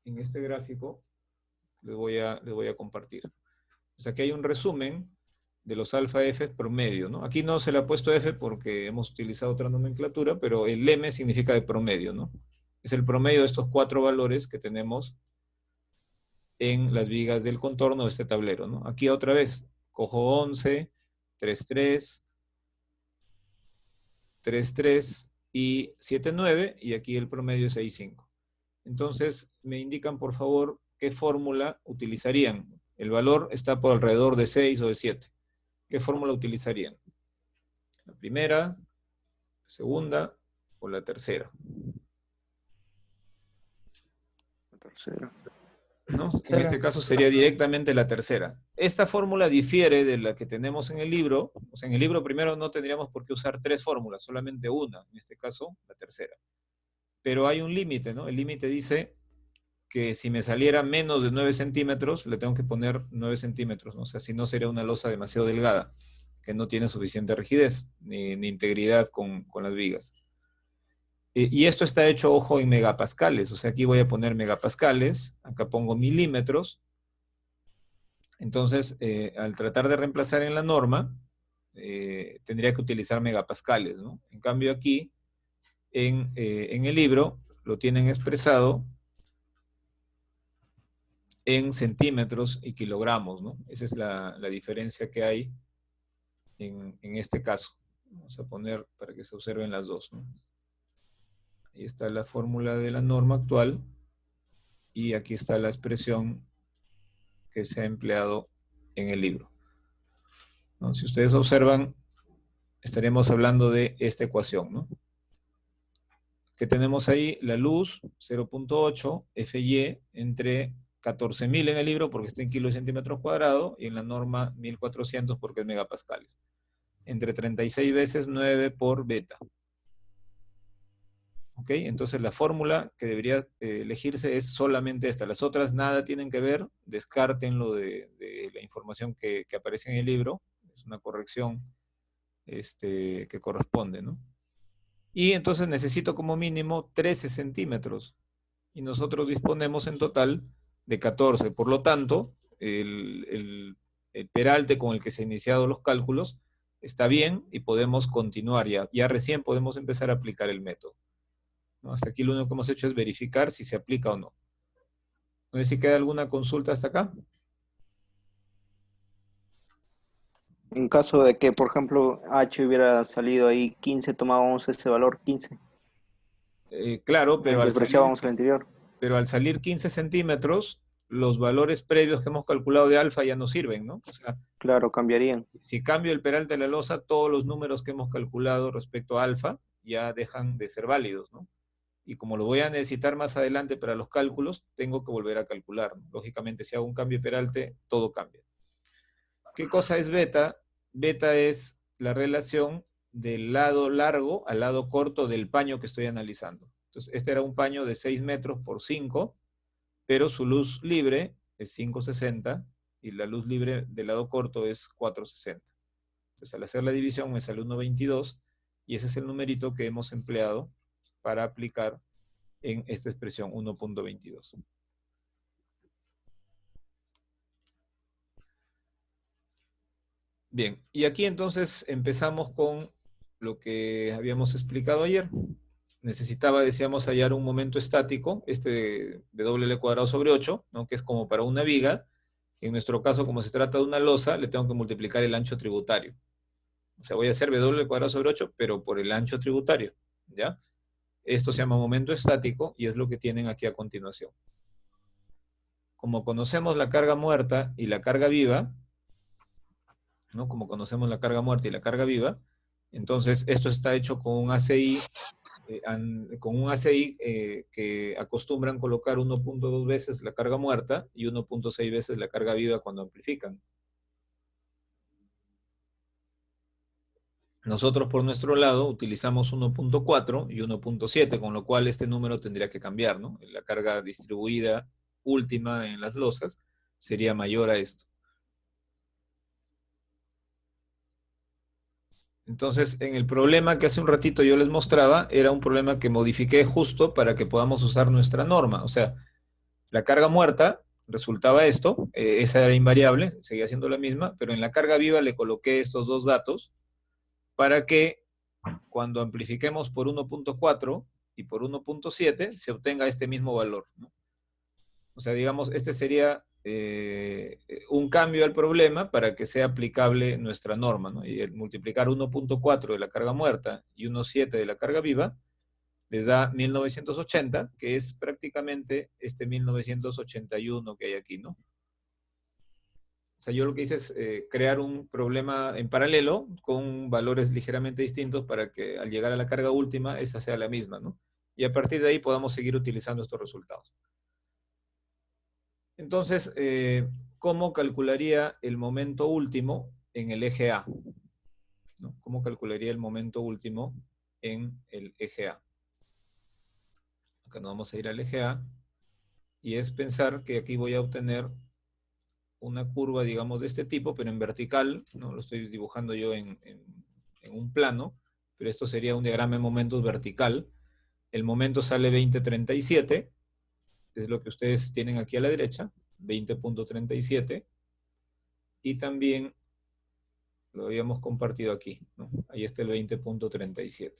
S2: en este gráfico. Les voy a compartir. O sea, aquí hay un resumen de los alfa F promedio, ¿no? Aquí no se le ha puesto F porque hemos utilizado otra nomenclatura, pero el M significa de promedio, ¿no? Es el promedio de estos cuatro valores que tenemos en las vigas del contorno de este tablero, ¿no? Aquí otra vez, cojo 11, 3.3, 3.3 y 7.9, y aquí el promedio es 6.5. Entonces, me indican, por favor, qué fórmula utilizarían. El valor está por alrededor de 6 o de 7. ¿Qué fórmula utilizarían? ¿La primera, la segunda o la tercera?
S1: La tercera.
S2: ¿No? En este caso sería directamente la tercera. Esta fórmula difiere de la que tenemos en el libro. O sea, en el libro primero no tendríamos por qué usar tres fórmulas, solamente una. En este caso, la tercera. Pero hay un límite, ¿no? El límite dice que si me saliera menos de 9 centímetros, le tengo que poner 9 centímetros, ¿no? O sea, si no sería una losa demasiado delgada, que no tiene suficiente rigidez ni integridad con las vigas. Y esto está hecho, ojo, en megapascales. O sea, aquí voy a poner megapascales, acá pongo milímetros. Entonces, al tratar de reemplazar en la norma, tendría que utilizar megapascales, ¿no? En cambio aquí, en el libro, lo tienen expresado en centímetros y kilogramos, ¿no? Esa es la diferencia que hay en este caso. Vamos a poner para que se observen las dos, ¿no? Ahí está la fórmula de la norma actual y aquí está la expresión que se ha empleado en el libro, ¿no? Si ustedes observan, estaremos hablando de esta ecuación, ¿no? Que tenemos ahí la luz, 0.8, FY, entre 14.000 en el libro porque está en kilos y centímetros cuadrados, y en la norma 1.400 porque es megapascales. Entre 36 veces 9 por beta. ¿Ok? Entonces la fórmula que debería elegirse es solamente esta. Las otras nada tienen que ver, descártenlo de la información que aparece en el libro. Es una corrección que corresponde, ¿no? Y entonces necesito como mínimo 13 centímetros. Y nosotros disponemos en total de 14. Por lo tanto, el peralte con el que se han iniciado los cálculos está bien y podemos continuar ya. Ya recién podemos empezar a aplicar el método, ¿no? Hasta aquí lo único que hemos hecho es verificar si se aplica o no. No sé si queda alguna consulta hasta acá.
S1: En caso de que, por ejemplo, H hubiera salido ahí 15, tomábamos ese valor 15.
S2: Claro, pero al salir,
S1: Despreciábamos el anterior.
S2: pero al salir 15 centímetros, los valores previos que hemos calculado de alfa ya no sirven, ¿no? O sea,
S1: Claro, cambiarían.
S2: si cambio el peralte de la losa, todos los números que hemos calculado respecto a alfa ya dejan de ser válidos, ¿no? Y como lo voy a necesitar más adelante para los cálculos, tengo que volver a calcular. Lógicamente, si hago un cambio de peralte, todo cambia. ¿Qué cosa es beta? Beta es la relación del lado largo al lado corto del paño que estoy analizando. Entonces, este era un paño de 6 metros por 5, pero su luz libre es 560 y la luz libre del lado corto es 460. Entonces, al hacer la división me sale 1,22 y ese es el numerito que hemos empleado para aplicar en esta expresión 1.22. Bien, y aquí entonces empezamos con lo que habíamos explicado ayer. Necesitaba, decíamos, hallar un momento estático, este de WL² sobre 8, ¿no? Que es como para una viga. En nuestro caso, como se trata de una losa, le tengo que multiplicar el ancho tributario. O sea, voy a hacer W² sobre 8, pero por el ancho tributario, ¿ya? Esto se llama momento estático y es lo que tienen aquí a continuación. Como conocemos la carga muerta y la carga viva, ¿no? Como conocemos la carga muerta y la carga viva, entonces esto está hecho con un ACI, que acostumbran colocar 1.2 veces la carga muerta y 1.6 veces la carga viva cuando amplifican. Nosotros por nuestro lado utilizamos 1.4 y 1.7, con lo cual este número tendría que cambiar, ¿no? La carga distribuida última en las losas sería mayor a esto. Entonces, en el problema que hace un ratito yo les mostraba, era un problema que modifiqué justo para que podamos usar nuestra norma. O sea, la carga muerta resultaba esto, esa era invariable, seguía siendo la misma, pero en la carga viva le coloqué estos dos datos para que cuando amplifiquemos por 1.4 y por 1.7 se obtenga este mismo valor, ¿no? O sea, digamos, este sería un cambio al problema para que sea aplicable nuestra norma, ¿no? Y el multiplicar 1.4 de la carga muerta y 1.7 de la carga viva les da 1980, que es prácticamente este 1981 que hay aquí, ¿no? O sea, yo lo que hice es crear un problema en paralelo con valores ligeramente distintos para que al llegar a la carga última esa sea la misma, ¿no? Y a partir de ahí podamos seguir utilizando estos resultados. Entonces, ¿cómo calcularía el momento último en el eje A? ¿No? ¿Cómo calcularía el momento último en el eje A? Acá nos vamos a ir al eje A y es pensar que aquí voy a obtener una curva, digamos, de este tipo, pero en vertical, ¿no? Lo estoy dibujando yo en un plano, pero esto sería un diagrama de momentos vertical. El momento sale 20.37, es lo que ustedes tienen aquí a la derecha, 20.37, y también lo habíamos compartido aquí, ¿no? Ahí está el 20.37.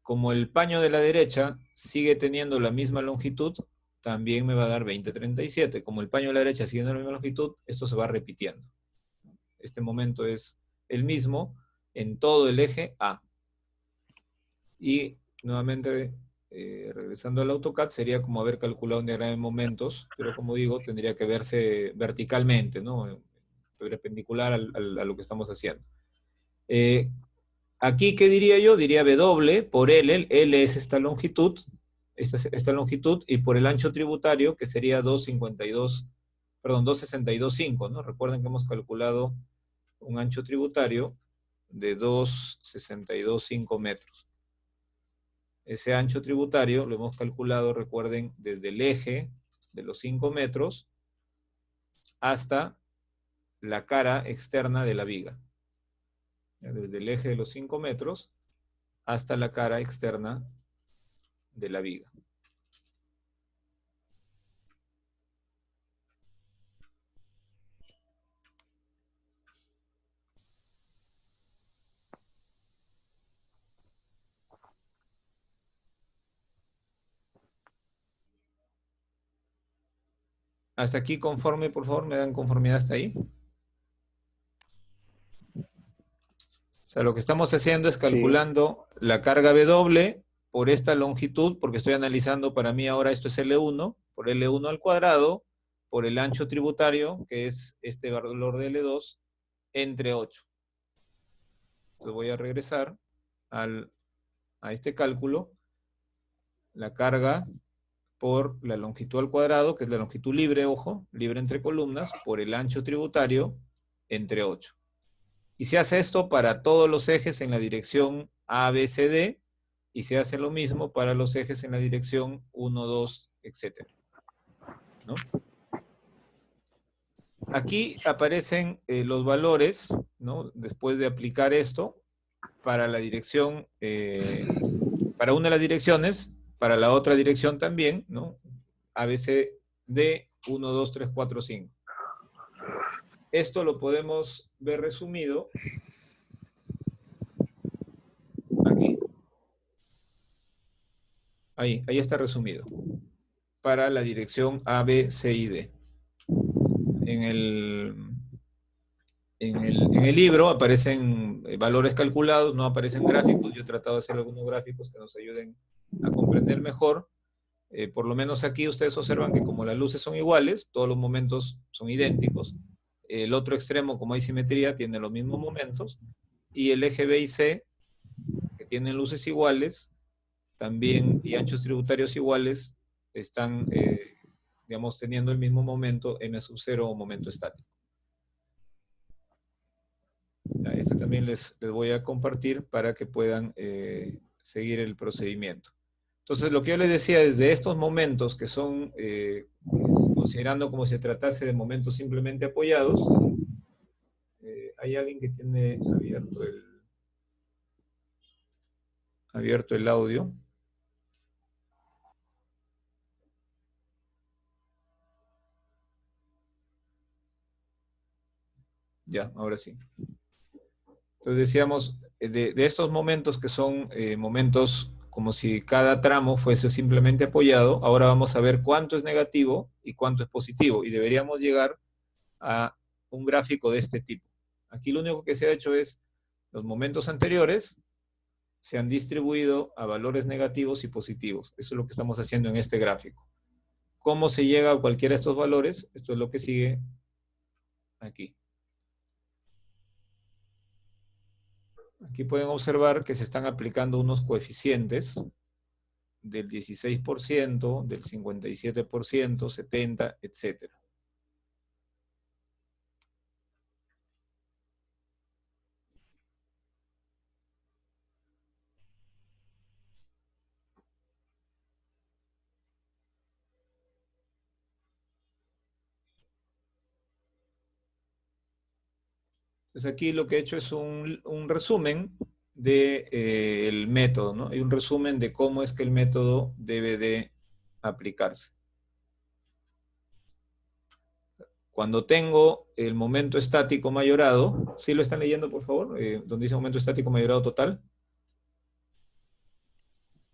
S2: Como el paño de la derecha sigue teniendo la misma longitud, también me va a dar 20.37. Como el paño de la derecha sigue teniendo la misma longitud, esto se va repitiendo. Este momento es el mismo en todo el eje A. Y nuevamente, regresando al AutoCAD, sería como haber calculado un diagrama de momentos, pero como digo, tendría que verse verticalmente, ¿no? Perpendicular a lo que estamos haciendo. Aquí, ¿qué diría yo? Diría W por L. L es esta longitud, esta longitud, y por el ancho tributario, que sería 262.5, ¿no? Recuerden que hemos calculado un ancho tributario de 262.5 metros. Ese ancho tributario lo hemos calculado, recuerden, desde el eje de los 5 metros hasta la cara externa de la viga. Desde el eje de los 5 metros hasta la cara externa de la viga. Hasta aquí conforme, por favor, me dan conformidad hasta ahí. O sea, lo que estamos haciendo es calculando la carga W por esta longitud, porque estoy analizando, para mí ahora esto es L1, por L1 al cuadrado, por el ancho tributario, que es este valor de L2, entre 8. Entonces voy a regresar a este cálculo, la carga por la longitud al cuadrado, que es la longitud libre, ojo, libre entre columnas, por el ancho tributario, entre 8. Y se hace esto para todos los ejes en la dirección A, B, C, D, y se hace lo mismo para los ejes en la dirección 1, 2, etc. ¿No? Aquí aparecen los valores, ¿no? Después de aplicar esto, para la dirección, para una de las direcciones, para la otra dirección también, ¿no? A, B, C, D, 1, 2, 3, 4, 5. Esto lo podemos ver resumido aquí. Ahí está resumido. Para la dirección A, B, C y D. En el libro aparecen valores calculados, no aparecen gráficos. Yo he tratado de hacer algunos gráficos que nos ayuden a comprender mejor. Por lo menos aquí ustedes observan que como las luces son iguales, todos los momentos son idénticos. El otro extremo, como hay simetría, tiene los mismos momentos. Y el eje B y C, que tienen luces iguales, también, y anchos tributarios iguales, están, digamos, teniendo el mismo momento m sub 0 o momento estático. Este también les voy a compartir para que puedan seguir el procedimiento. Entonces, lo que yo les decía, desde estos momentos que son, considerando como si se tratase de momentos simplemente apoyados, hay alguien que tiene abierto el audio. Ya, ahora sí. Entonces decíamos, de estos momentos que son momentos como si cada tramo fuese simplemente apoyado, ahora vamos a ver cuánto es negativo y cuánto es positivo. Y deberíamos llegar a un gráfico de este tipo. Aquí lo único que se ha hecho es, los momentos anteriores se han distribuido a valores negativos y positivos. Eso es lo que estamos haciendo en este gráfico. ¿Cómo se llega a cualquiera de estos valores? Esto es lo que sigue aquí. Aquí pueden observar que se están aplicando unos coeficientes del 16%, del 57%, 70%, etc. Entonces aquí lo que he hecho es un resumen del método, ¿no? Y un resumen de cómo es que el método debe de aplicarse. Cuando tengo el momento estático mayorado, ¿sí lo están leyendo, por favor? Donde dice momento estático mayorado total.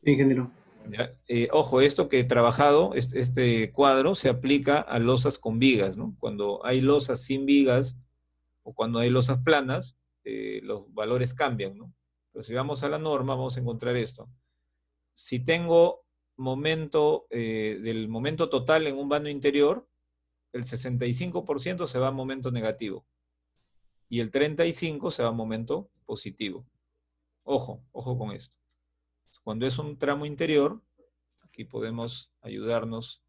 S3: Sí, ingeniero.
S2: ¿Ya? Ojo, esto que he trabajado, este cuadro, se aplica a losas con vigas, ¿no? Cuando hay losas sin vigas, o cuando hay losas planas, los valores cambian, ¿no? Pero si vamos a la norma, vamos a encontrar esto. Si tengo del momento total en un vano interior, el 65% se va a momento negativo. Y el 35% se va a momento positivo. Ojo, ojo con esto. Cuando es un tramo interior, aquí podemos ayudarnos.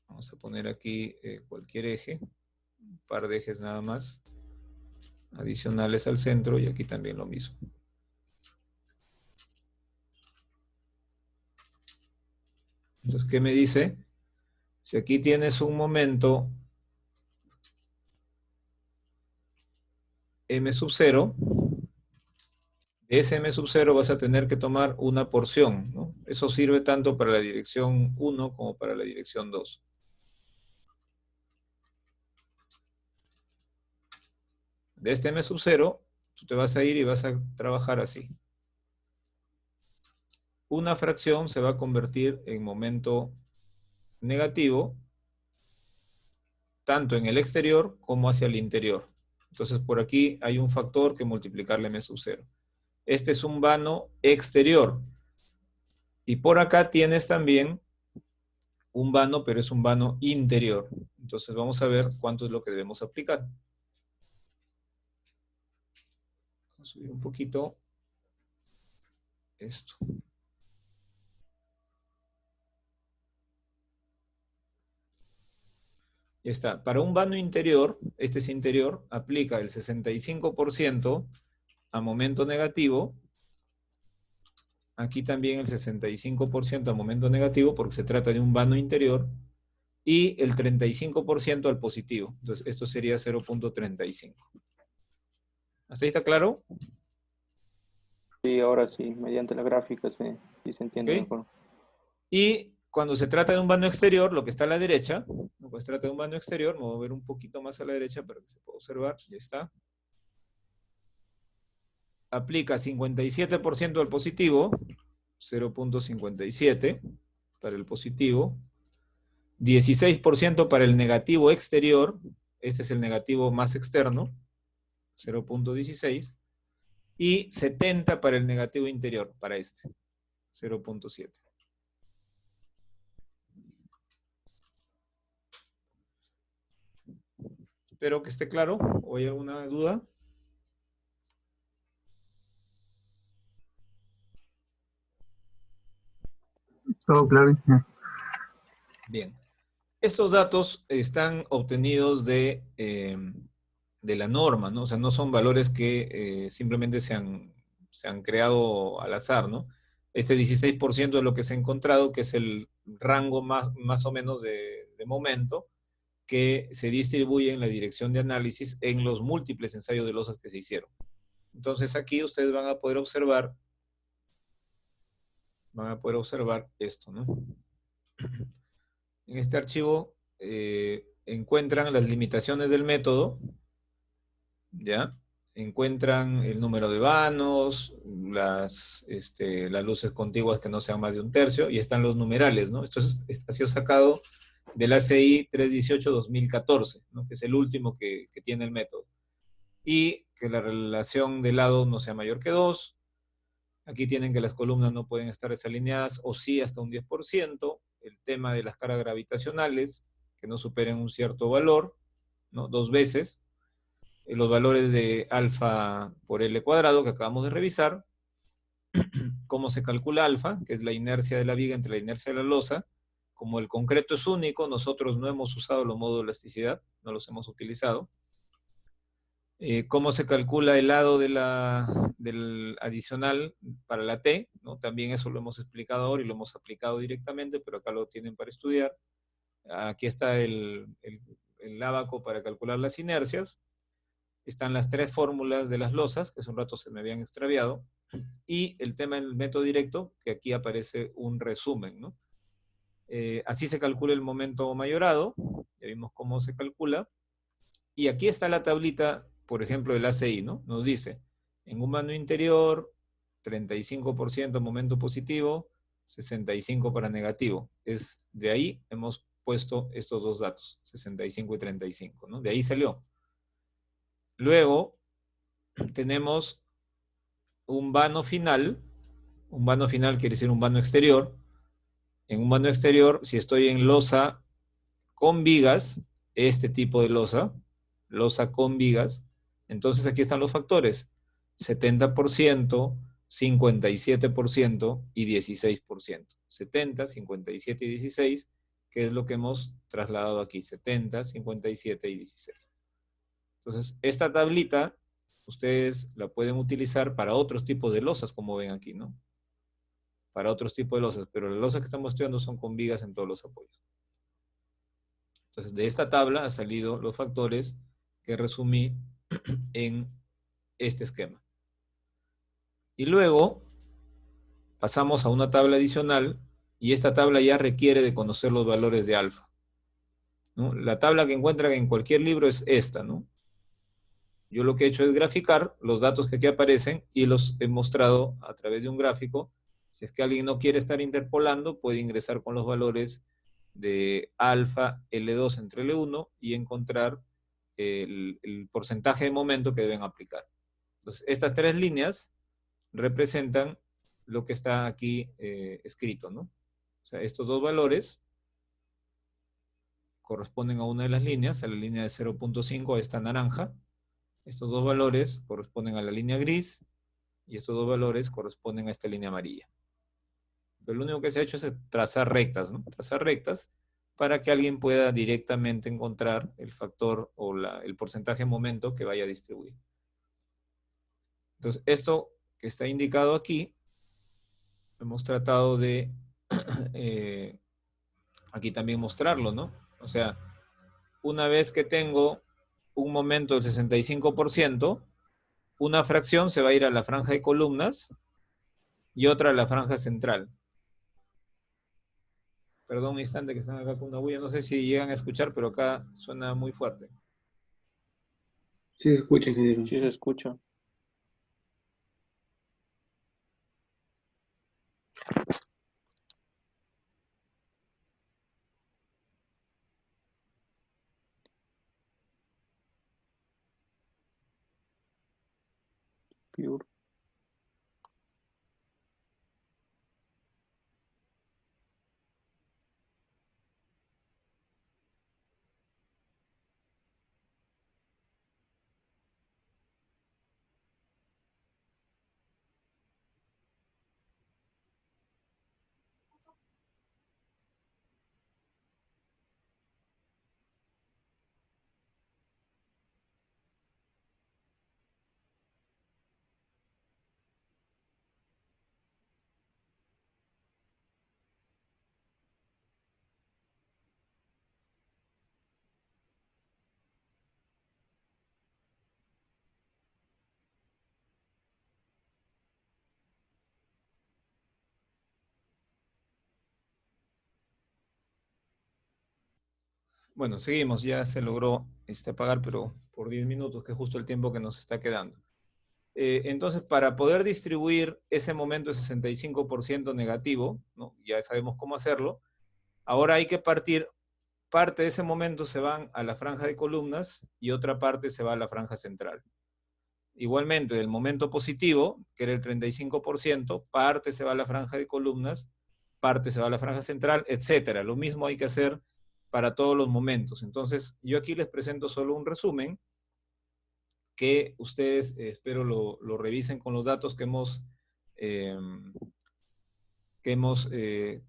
S2: Vamos a poner aquí cualquier eje, un par de ejes nada más, adicionales al centro, y aquí también lo mismo. Entonces, ¿qué me dice? Si aquí tienes un momento m sub 0, de ese m sub 0 vas a tener que tomar una porción, ¿no? Eso sirve tanto para la dirección 1 como para la dirección 2. De este m sub 0, tú te vas a ir y vas a trabajar así. Una fracción se va a convertir en momento negativo, tanto en el exterior como hacia el interior. Entonces por aquí hay un factor que multiplicarle m sub 0. Este es un vano exterior. Y por acá tienes también un vano, pero es un vano interior. Entonces vamos a ver cuánto es lo que debemos aplicar. Vamos a subir un poquito esto. Ya está. Para un vano interior, este es interior, aplica el 65% a momento negativo. Aquí también el 65% a momento negativo porque se trata de un vano interior. Y el 35% al positivo. Entonces esto sería 0.35. ¿Hasta ahí está claro?
S1: Sí, ahora sí, mediante la gráfica sí se entiende
S2: Ok.
S1: mejor.
S2: Y cuando se trata de un vano exterior, lo que está a la derecha, cuando se trata de un vano exterior, me voy a ver un poquito más a la derecha para que se pueda observar, ya está. Aplica 57% al positivo, 0.57 para el positivo, 16% para el negativo exterior, este es el negativo más externo, 0.16, y 70 para el negativo interior, para este, 0.7. Espero que esté claro. ¿O hay alguna duda?
S5: Todo claro.
S2: Bien. Estos datos están obtenidos de la norma, ¿no? O sea, no son valores que simplemente se han creado al azar, ¿no? Este 16% es lo que se ha encontrado, que es el rango más o menos de momento, que se distribuye en la dirección de análisis en los múltiples ensayos de losas que se hicieron. Entonces aquí ustedes van a poder observar esto, ¿no? En este archivo encuentran las limitaciones del método, ¿ya? Encuentran el número de vanos, las luces contiguas que no sean más de un tercio, y están los numerales, ¿no? Esto ha sido sacado del ACI 318-2014, ¿no? Que es el último que tiene el método. Y que la relación de lado no sea mayor que 2. Aquí tienen que las columnas no pueden estar desalineadas, o sí hasta un 10%. El tema de las cargas gravitacionales, que no superen un cierto valor, ¿no? 2 veces. Los valores de alfa por L cuadrado que acabamos de revisar. Cómo se calcula alfa, que es la inercia de la viga entre la inercia de la losa. Como el concreto es único, nosotros no hemos usado los modos de elasticidad, no los hemos utilizado. Cómo se calcula el lado del adicional para la T, ¿no? También eso lo hemos explicado ahora y lo hemos aplicado directamente, pero acá lo tienen para estudiar. Aquí está el ábaco para calcular las inercias. Están las 3 fórmulas de las losas, que hace un rato se me habían extraviado. Y el tema del método directo, que aquí aparece un resumen, ¿no? Así se calcula el momento mayorado. Ya vimos cómo se calcula. Y aquí está la tablita, por ejemplo, del ACI, ¿no? Nos dice, en un vano interior, 35% momento positivo, 65% para negativo. De ahí hemos puesto estos dos datos, 65 y 35, ¿no? De ahí salió. Luego tenemos un vano final. Un vano final quiere decir un vano exterior. En un vano exterior, si estoy en losa con vigas, este tipo de losa con vigas, entonces aquí están los factores, 70%, 57% y 16%. 70, 57 y 16, que es lo que hemos trasladado aquí, 70, 57 y 16. Entonces, esta tablita, ustedes la pueden utilizar para otros tipos de losas, como ven aquí, ¿no? Para otros tipos de losas, pero las losas que estamos estudiando son con vigas en todos los apoyos. Entonces, de esta tabla han salido los factores que resumí en este esquema. Y luego pasamos a una tabla adicional, y esta tabla ya requiere de conocer los valores de alfa, ¿no? La tabla que encuentran en cualquier libro es esta, ¿no? Yo lo que he hecho es graficar los datos que aquí aparecen y los he mostrado a través de un gráfico. Si es que alguien no quiere estar interpolando, puede ingresar con los valores de alfa L2 entre L1 y encontrar el porcentaje de momento que deben aplicar. Entonces, estas tres líneas representan lo que está aquí escrito, ¿no? O sea, estos dos valores corresponden a una de las líneas, a la línea de 0.5, a esta naranja. Estos dos valores corresponden a la línea gris, y estos dos valores corresponden a esta línea amarilla. Pero lo único que se ha hecho es trazar rectas, ¿no? Trazar rectas para que alguien pueda directamente encontrar el factor o el porcentaje de momento que vaya a distribuir. Entonces, esto que está indicado aquí, hemos tratado de aquí también mostrarlo, ¿no? O sea, una vez que tengo un momento del 65%, una fracción se va a ir a la franja de columnas y otra a la franja central. Perdón un instante que están acá con una bulla, no sé si llegan a escuchar, pero acá suena muy fuerte.
S3: Sí se escucha, ingeniero.
S1: Sí se escucha. Pure.
S2: Bueno, seguimos, ya se logró apagar, pero por 10 minutos, que es justo el tiempo que nos está quedando. Entonces, para poder distribuir ese momento de 65% negativo, ¿no? Ya sabemos cómo hacerlo, ahora hay que partir, parte de ese momento se van a la franja de columnas y otra parte se va a la franja central. Igualmente, del momento positivo, que era el 35%, parte se va a la franja de columnas, parte se va a la franja central, etcétera. Lo mismo hay que hacer para todos los momentos. Entonces, yo aquí les presento solo un resumen que ustedes, espero lo revisen con los datos que hemos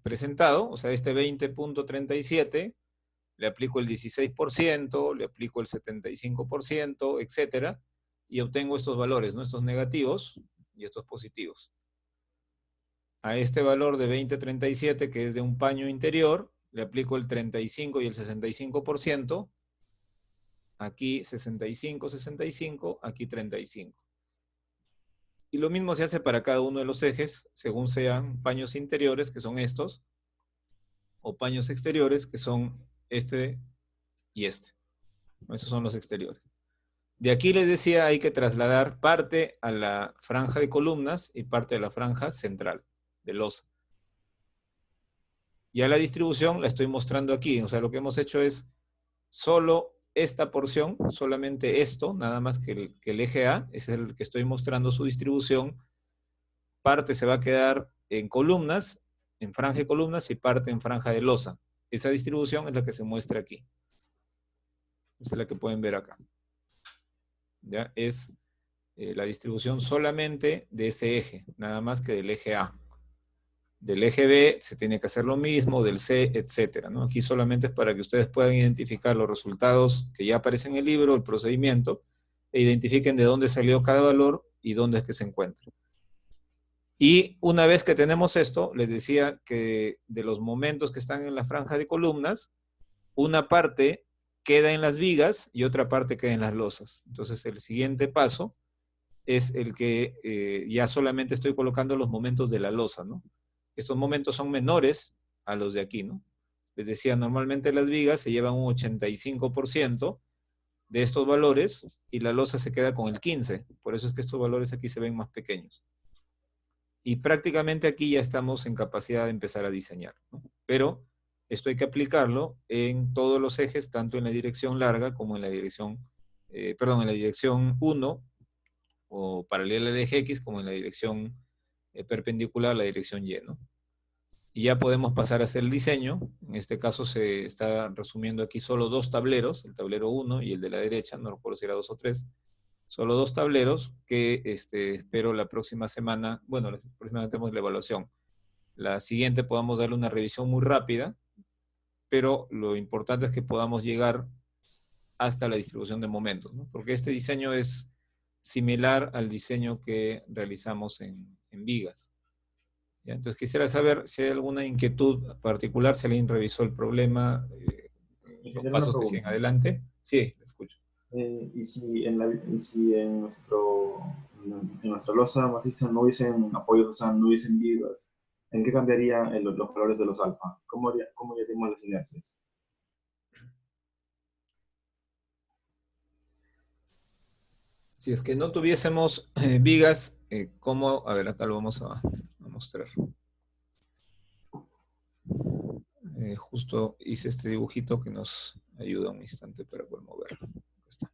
S2: presentado. O sea, este 20.37, le aplico el 16%, le aplico el 75%, etcétera, y obtengo estos valores, ¿no? Estos negativos y estos positivos. A este valor de 20.37, que es de un paño interior, le aplico el 35 y el 65%, aquí 65, 65, aquí 35. Y lo mismo se hace para cada uno de los ejes, según sean paños interiores, que son estos, o paños exteriores, que son este y este. Esos son los exteriores. De aquí les decía, hay que trasladar parte a la franja de columnas y parte a la franja central de losa. Ya la distribución la estoy mostrando aquí. O sea, lo que hemos hecho es solo esta porción, solamente esto, nada más que el eje A, es el que estoy mostrando su distribución. Parte se va a quedar en columnas, en franja de columnas, y parte en franja de losa. Esa distribución es la que se muestra aquí. Esa es la que pueden ver acá. ¿Ya? Es la distribución solamente de ese eje, nada más que del eje A. Del eje B se tiene que hacer lo mismo, del C, etcétera, ¿no? Aquí solamente es para que ustedes puedan identificar los resultados que ya aparecen en el libro, el procedimiento, e identifiquen de dónde salió cada valor y dónde es que se encuentra. Y una vez que tenemos esto, les decía que de los momentos que están en la franja de columnas, una parte queda en las vigas y otra parte queda en las losas. Entonces el siguiente paso es el que ya solamente estoy colocando los momentos de la losa, ¿no? Estos momentos son menores a los de aquí, ¿no? Les decía, normalmente las vigas se llevan un 85% de estos valores y la losa se queda con el 15%. Por eso es que estos valores aquí se ven más pequeños. Y prácticamente aquí ya estamos en capacidad de empezar a diseñar, ¿no? Pero esto hay que aplicarlo en todos los ejes, tanto en la dirección larga como en la dirección perdón, en la dirección 1, o paralela al eje X, como en la dirección perpendicular a la dirección Y, ¿no? Y ya podemos pasar a hacer el diseño. En este caso se está resumiendo aquí solo 2 tableros, el tablero 1 y el de la derecha, no recuerdo si era 2 o 3. Solo 2 tableros que espero la próxima semana, bueno, la próxima semana tenemos la evaluación. La siguiente podamos darle una revisión muy rápida, pero lo importante es que podamos llegar hasta la distribución de momentos, ¿no? Porque este diseño es similar al diseño que realizamos en vigas. ¿Ya? Entonces quisiera saber si hay alguna inquietud particular, si alguien revisó el problema, los
S7: Ingeniero, una
S2: pasos que
S7: pregunta.
S2: siguen adelante. Sí, le escucho.
S7: ¿Y si en nuestra losa maciza no hubiesen apoyos, o sea, no hubiesen vigas, ¿en qué cambiarían los valores de los alfa? ¿Cómo haríamos las inercias?
S2: Si es que no tuviésemos vigas, ¿cómo? A ver, acá lo vamos a mostrar. Justo hice este dibujito que nos ayuda un instante para poder moverlo. Acá está.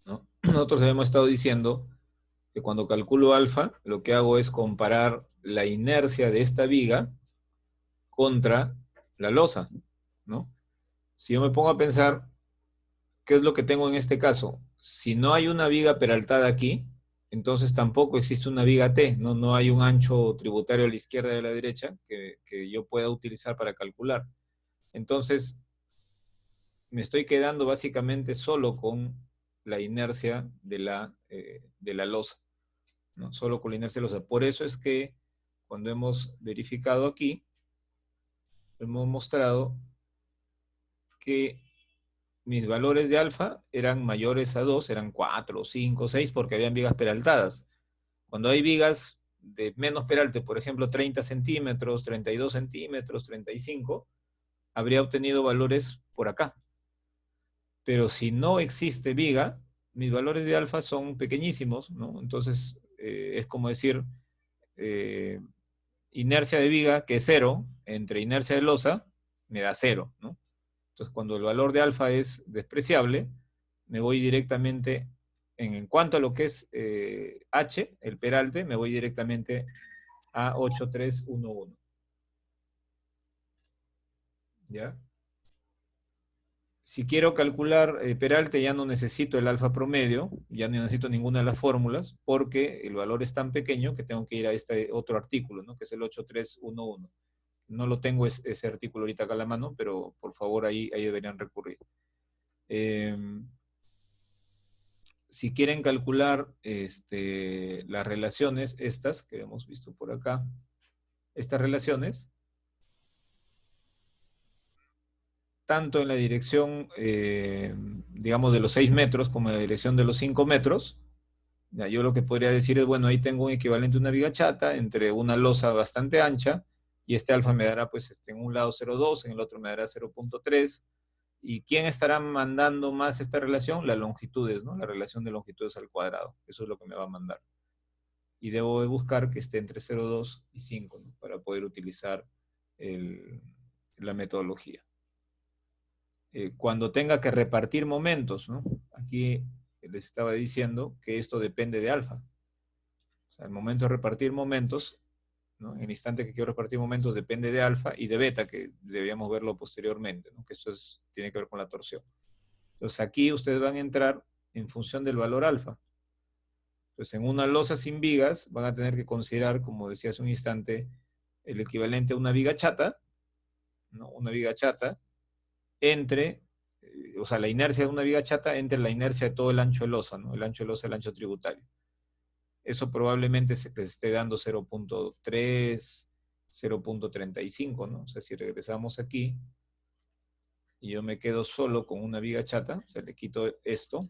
S2: ¿No? Nosotros habíamos estado diciendo que cuando calculo alfa, lo que hago es comparar la inercia de esta viga contra la losa, ¿no? Si yo me pongo a pensar, ¿qué es lo que tengo en este caso? Si no hay una viga peraltada aquí, entonces tampoco existe una viga T, no hay un ancho tributario a la izquierda y a la derecha que yo pueda utilizar para calcular. Entonces, me estoy quedando básicamente solo con la inercia de la losa, ¿no? Solo con la inercia de la losa. Por eso es que cuando hemos verificado aquí, hemos mostrado que mis valores de alfa eran mayores a 2, eran 4, 5, 6, porque habían vigas peraltadas. Cuando hay vigas de menos peralte, por ejemplo, 30 centímetros, 32 centímetros, 35, habría obtenido valores por acá. Pero si no existe viga, mis valores de alfa son pequeñísimos, ¿no? Entonces, es como decir, inercia de viga, que es 0, entre inercia de losa, me da 0, ¿no? Entonces, cuando el valor de alfa es despreciable, me voy directamente, en cuanto a lo que es H, el peralte, me voy directamente a 8311. ¿Ya? Si quiero calcular peralte, ya no necesito el alfa promedio, ya no necesito ninguna de las fórmulas, porque el valor es tan pequeño que tengo que ir a este otro artículo, ¿no? Que es el 8311. No lo tengo ese artículo ahorita acá a la mano, pero por favor ahí deberían recurrir. Si quieren calcular las relaciones, estas que hemos visto por acá, estas relaciones, tanto en la dirección, digamos, de los 6 metros como en la dirección de los 5 metros, ya, yo lo que podría decir es, bueno, ahí tengo un equivalente a una viga chata entre una losa bastante ancha, y este alfa me dará, pues, en un lado 0,2, en el otro me dará 0,3. ¿Y quién estará mandando más esta relación? Las longitudes, ¿no? La relación de longitudes al cuadrado. Eso es lo que me va a mandar. Y debo de buscar que esté entre 0,2 y 5, ¿no? Para poder utilizar la metodología. Cuando tenga que repartir momentos, ¿no? Aquí les estaba diciendo que esto depende de alfa. O sea, el momento de repartir momentos, ¿no? En el instante que quiero repartir momentos depende de alfa y de beta, que deberíamos verlo posteriormente, ¿no? Que esto tiene que ver con la torsión. Entonces aquí ustedes van a entrar en función del valor alfa. Entonces en una losa sin vigas van a tener que considerar, como decía hace un instante, el equivalente a una viga chata, ¿no? Una viga chata entre, o sea, la inercia de una viga chata entre la inercia de todo el ancho de losa, ¿no? El ancho de losa, el ancho tributario. Eso probablemente se les esté dando 0,3, 0,35, ¿no? O sea, si regresamos aquí y yo me quedo solo con una viga chata, o sea, le quito esto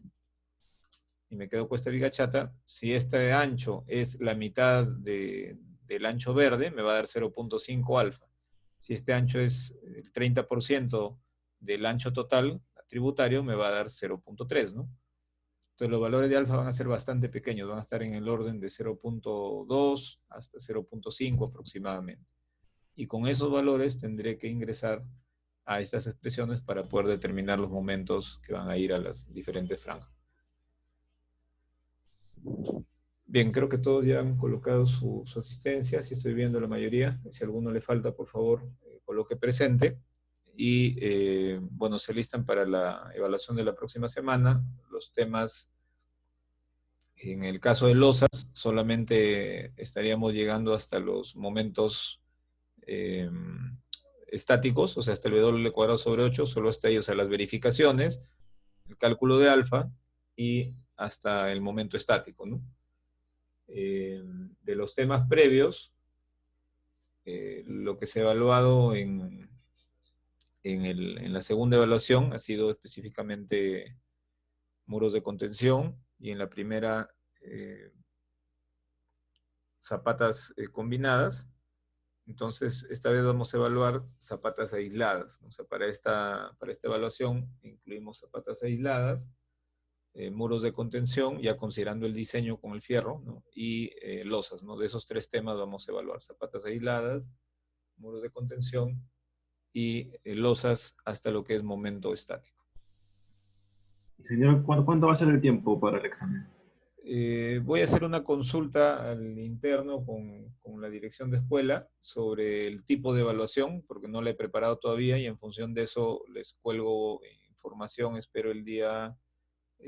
S2: y me quedo con esta viga chata, si este ancho es la mitad del ancho verde, me va a dar 0,5 alfa. Si este ancho es el 30% del ancho total tributario, me va a dar 0,3, ¿no? Entonces los valores de alfa van a ser bastante pequeños, van a estar en el orden de 0,2 hasta 0,5 aproximadamente. Y con esos valores tendré que ingresar a estas expresiones para poder determinar los momentos que van a ir a las diferentes franjas. Bien, creo que todos ya han colocado su asistencia, si estoy viendo la mayoría. Si a alguno le falta, por favor, coloque presente. Y bueno, se listan para la evaluación de la próxima semana los temas. En el caso de losas, solamente estaríamos llegando hasta los momentos estáticos, o sea, hasta el W²/8, solo hasta ellos, a las verificaciones, el cálculo de alfa y hasta el momento estático, ¿no? De los temas previos, lo que se ha evaluado en la segunda evaluación ha sido específicamente muros de contención, y en la primera zapatas combinadas. Entonces, esta vez vamos a evaluar zapatas aisladas, ¿no? O sea, para esta evaluación incluimos zapatas aisladas, muros de contención, ya considerando el diseño con el fierro, ¿no? Y losas, ¿no? De esos tres temas vamos a evaluar: zapatas aisladas, muros de contención y losas hasta lo que es momento estático.
S7: Ingeniero, ¿cuánto va a ser el tiempo para el examen?
S2: Voy a hacer una consulta al interno con la dirección de escuela sobre el tipo de evaluación, porque no la he preparado todavía, y en función de eso les cuelgo información, espero el día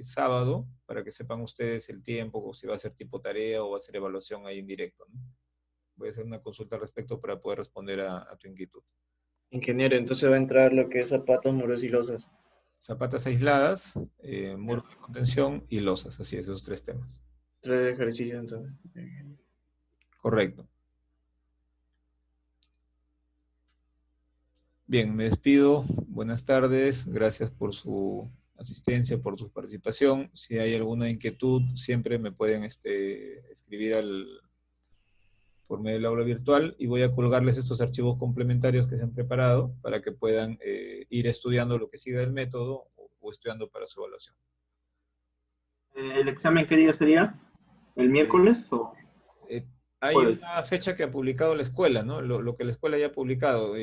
S2: sábado, para que sepan ustedes el tiempo, o si va a ser tipo tarea o va a ser evaluación ahí en directo, ¿no? Voy a hacer una consulta al respecto para poder responder a tu inquietud.
S9: Ingeniero, entonces va a entrar lo que es zapatos, muros y losas.
S2: Zapatas aisladas, muros de contención y losas, así es, esos tres temas.
S9: 3 ejercicios entonces.
S2: Correcto. Bien, me despido. Buenas tardes. Gracias por su asistencia, por su participación. Si hay alguna inquietud, siempre me pueden escribir por medio del aula virtual, y voy a colgarles estos archivos complementarios que se han preparado para que puedan ir estudiando lo que sigue del método o estudiando para su evaluación.
S1: ¿El examen qué día sería? ¿El miércoles o...?
S2: Hay una fecha que ha publicado la escuela, ¿no? Lo que la escuela ya ha publicado.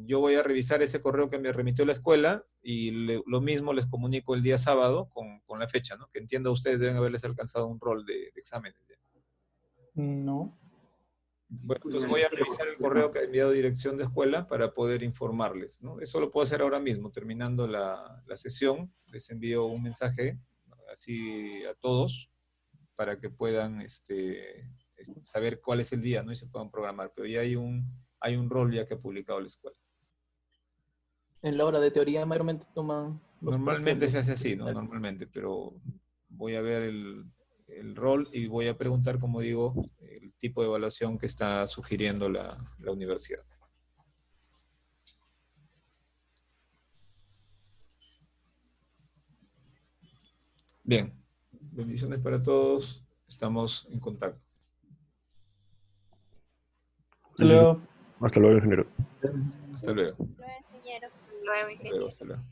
S2: Yo voy a revisar ese correo que me remitió la escuela y lo mismo les comunico el día sábado con la fecha, ¿no? Que entiendo ustedes deben haberles alcanzado un rol de exámenes.
S5: No.
S2: Bueno, entonces voy a revisar el correo que ha enviado dirección de escuela para poder informarles, ¿no? Eso lo puedo hacer ahora mismo, terminando la sesión. Les envío un mensaje así a todos para que puedan saber cuál es el día, ¿no? Y se puedan programar. Pero ya hay un rol ya que ha publicado la escuela.
S5: En la hora de teoría mayormente toman...
S2: Normalmente se hace así, ¿no? Normalmente, pero voy a ver el rol y voy a preguntar, como digo, el tipo de evaluación que está sugiriendo la universidad. Bien, bendiciones para todos, estamos en contacto.
S5: Hasta luego.
S10: Hasta luego, ingeniero.
S2: Hasta luego.
S6: Hasta luego, ingeniero. Hasta luego, ingeniero.
S2: Hasta luego.